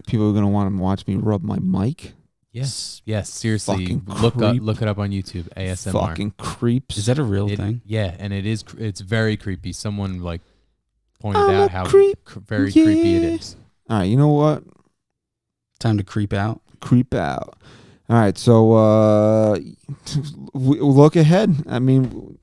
People are gonna want to watch me rub my mic. yes, yes." Seriously, Fucking look creep. it up on YouTube. ASMR. Fucking creeps. Is that a real It- thing? Yeah, and it's very creepy. Someone like pointed I'm out a how creep. very creepy it Yeah. is. All right. You know what? Time to creep out. Creep out. All right. So look ahead. I mean,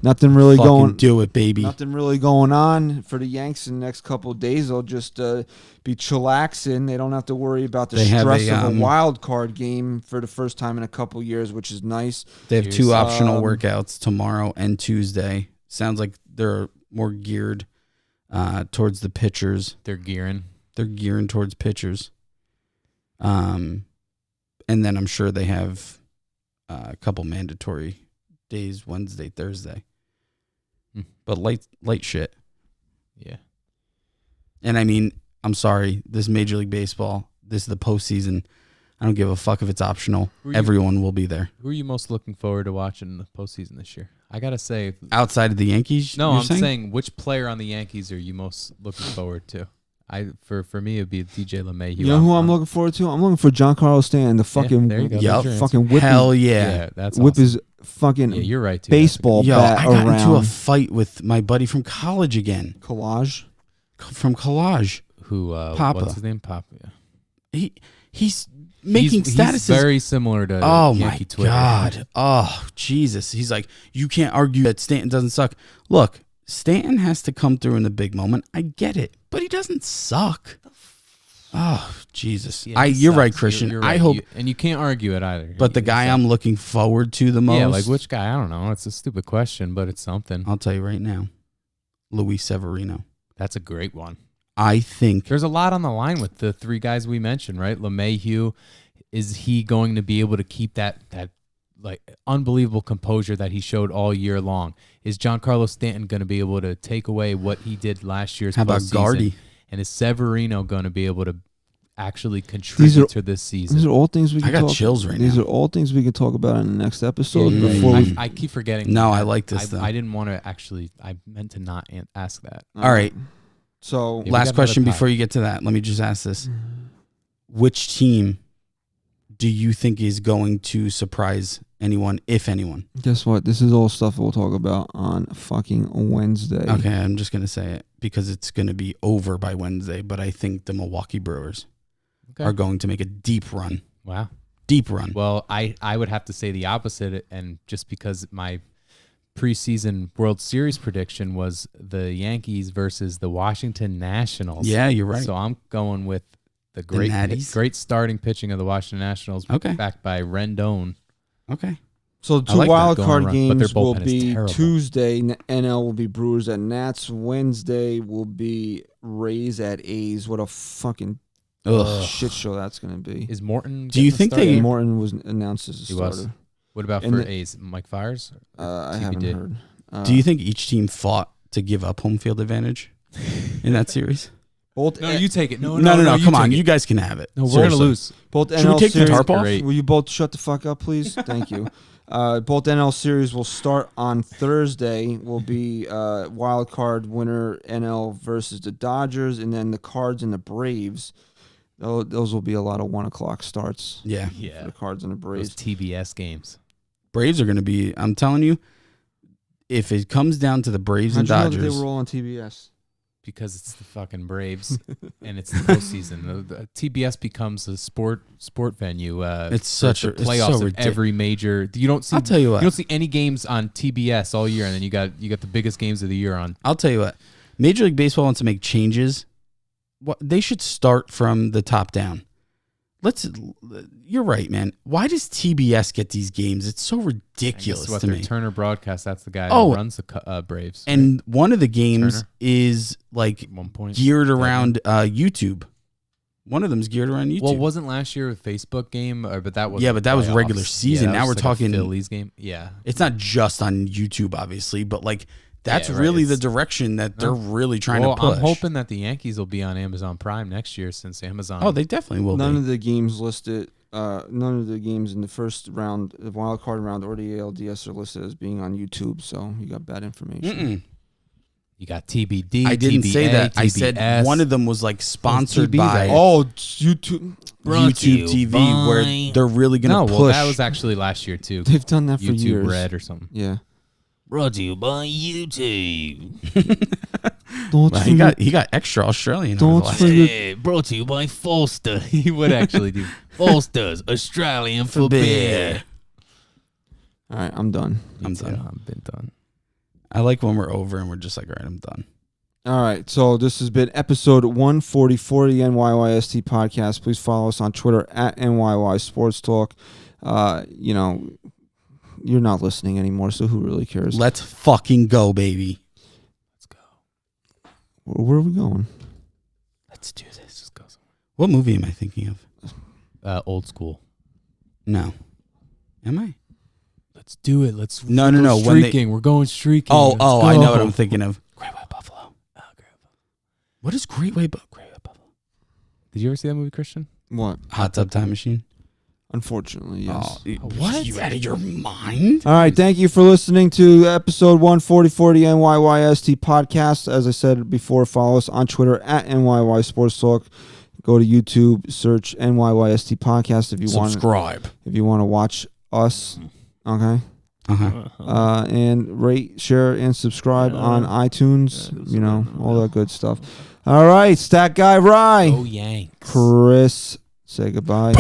nothing really Fucking going. do it, baby. Nothing really going on for the Yanks in the next couple of days. They'll just be chillaxing. They don't have to worry about the They have stress a, of a wild card game for the first time in a couple of years, which is nice. They have two Cheers. optional workouts tomorrow and Tuesday. Sounds like they're more geared towards the pitchers. They're gearing. They're gearing towards pitchers. And then I'm sure they have a couple mandatory days, Wednesday, Thursday. Hmm. But light shit. Yeah. And I mean, I'm sorry, this is Major League Baseball. This is the postseason. I don't give a fuck if it's optional. Who are you- Everyone will be there. Who are you most looking forward to watching in the postseason this year? I gotta say, Outside of the Yankees? no. you're I'm saying which player on the Yankees are you most looking forward to? For me it'd be DJ LeMahieu. You know who I'm looking forward to? I'm looking for Giancarlo Stanton. The fucking there you go. Yup. There's your answer. fucking whip. Hell yeah. Yeah, that's whip awesome. his fucking Yeah, you're right too. baseball Yo, bat I got around. into a fight with my buddy from college again. Collage. From collage. Who? Papa. What's his name? Papa. Yeah. He's making he's statuses. very similar to Oh my Yankee Twitter. God. Oh Jesus. He's like, you can't argue that Stanton doesn't suck. Look, Stanton has to come through in the big moment. I get it, but he doesn't suck. Oh Jesus. Yeah, he You're sucks. right, Christian. You're I right. hope. And you can't argue it either. But the guy I'm looking forward to the most. Yeah, like which guy? I don't know. It's a stupid question, but it's something. I'll tell you right now, Luis Severino. That's a great one. I think There's a lot on the line with the three guys we mentioned, right? LeMahieu, is he going to be able to keep that like unbelievable composure that he showed all year long? Is Giancarlo Stanton going to be able to take away what he did last year's How about postseason? Gardy? And is Severino going to be able to actually contribute to this season? These are all things we can I got talk chills right These now. are all things we can talk about in the next episode. Yeah, before we, I keep forgetting. No, I like this, though. I didn't want to actually. I meant to not ask that. All right. So Yeah, we got Last another question tie. before you get to that. Let me just ask this. Which team do you think is going to surprise anyone, if anyone? guess what? This is all stuff we'll talk about on fucking Wednesday. Okay, I'm just going to say it because it's going to be over by Wednesday, but I think the Milwaukee Brewers Okay. are going to make a deep run. Wow. Deep run. Well, I would have to say the opposite, and just because my preseason World Series prediction was the Yankees versus the Washington Nationals. Yeah, you're right. So I'm going with the great Natties? starting pitching of the Washington Nationals, Okay. backed by Rendon. Okay. So I two like that wild going card around, but their games will bullpen is be terrible. Tuesday. NL will be Brewers at Nats. Wednesday will be Rays at A's. What a fucking Ugh. shit show that's going to be. Is Morton? Do you getting think the start? they- Morton was announced as a He was. starter. What about And for the- A's? Mike Fiers? I haven't TBD. heard. Do you think each team fought to give up home field advantage in that series? both No, you take it. No, No. Come on. take You it. guys can have it. No, we're Seriously. gonna lose. both Should NL we take the series? tarp off? Great. Will you both shut the fuck up, please? Thank you. Both NL series will start on Thursday. Will be wild card winner NL versus the Dodgers, and then the Cards and the Braves. Those will be a lot of 1:00 starts. Yeah. For Yeah. the Cards and the Those Braves. TBS games. Braves are going to be, I'm telling you, if it comes down to the Braves How'd and you know that Dodgers, they were all on TBS? Because it's the fucking Braves and it's the postseason. The TBS becomes a sport venue. It's for such the a- it's playoffs so of every major. You don't see. I'll tell you what. You don't see any games on TBS all year, and then you got the biggest games of the year on. I'll tell you what. Major League Baseball wants to make changes. They should start from the top down. You're right, man. Why does TBS get these games? It's so ridiculous What to their me. Turner broadcast. That's the guy Oh. who runs the Braves. And one of the games Turner. is like at one point geared around YouTube. One of them's geared around YouTube. Well, wasn't last year a Facebook game? But that was Yeah, but that was regular season. that Now was we're like talking- a Phillies game. Yeah, it's not just on YouTube, obviously, but like that's Yeah, right. really the It's- direction that they're really trying well, to push. I'm hoping that the Yankees will be on Amazon Prime next year, since Amazon. Oh, they definitely will None be. of the games listed. None of the games in the first round, the wild card round, or the ALDS are listed as being on YouTube. So you got bad information. Mm-mm. You got TBD. I didn't say TBA, that. I said TBS. one of them was like sponsored TB, by right? Oh, it's YouTube. Brought to YouTube you TV, where by- they're really going No, to well, push. that was actually last year too. They've done that for YouTube years. Red or something. Yeah. Brought to you by YouTube. Don't Well, forget- he got extra Australian. Don't over the last- forget- Hey, brought to you by Foster. He would actually do. Foster's Australian for beer. All right, I'm done. I'm done. I've been done. I like when we're over and we're just like, all right, I'm done. All right, so this has been episode 144 of the NYYST podcast. Please follow us on Twitter at NYY Sports Talk. You're not listening anymore, so who really cares? Let's fucking go, baby. Let's go. Where are we going? Let's do this. Let's just go. What movie am I thinking of? Old school. No. Am I? Let's do it. Let's No. go When they- streaking. We're going streaking. Oh, Let's I know what go. I'm thinking of. Great White Buffalo. What is Great White Buffalo? Did you ever see that movie, Christian? What? Hot Tub Time Machine? Unfortunately, yes. What? You out of your mind? All right, thank you for listening to episode 144 of the NYYST podcast. As I said before, follow us on Twitter at NYY Sports Talk. Go to YouTube, search NYYST podcast if you want. Subscribe. If you want to watch us, okay. Uh-huh. And rate, share, and subscribe on iTunes. All that good stuff. All right, Stat Guy Rye. Oh, Yanks. Chris, say goodbye.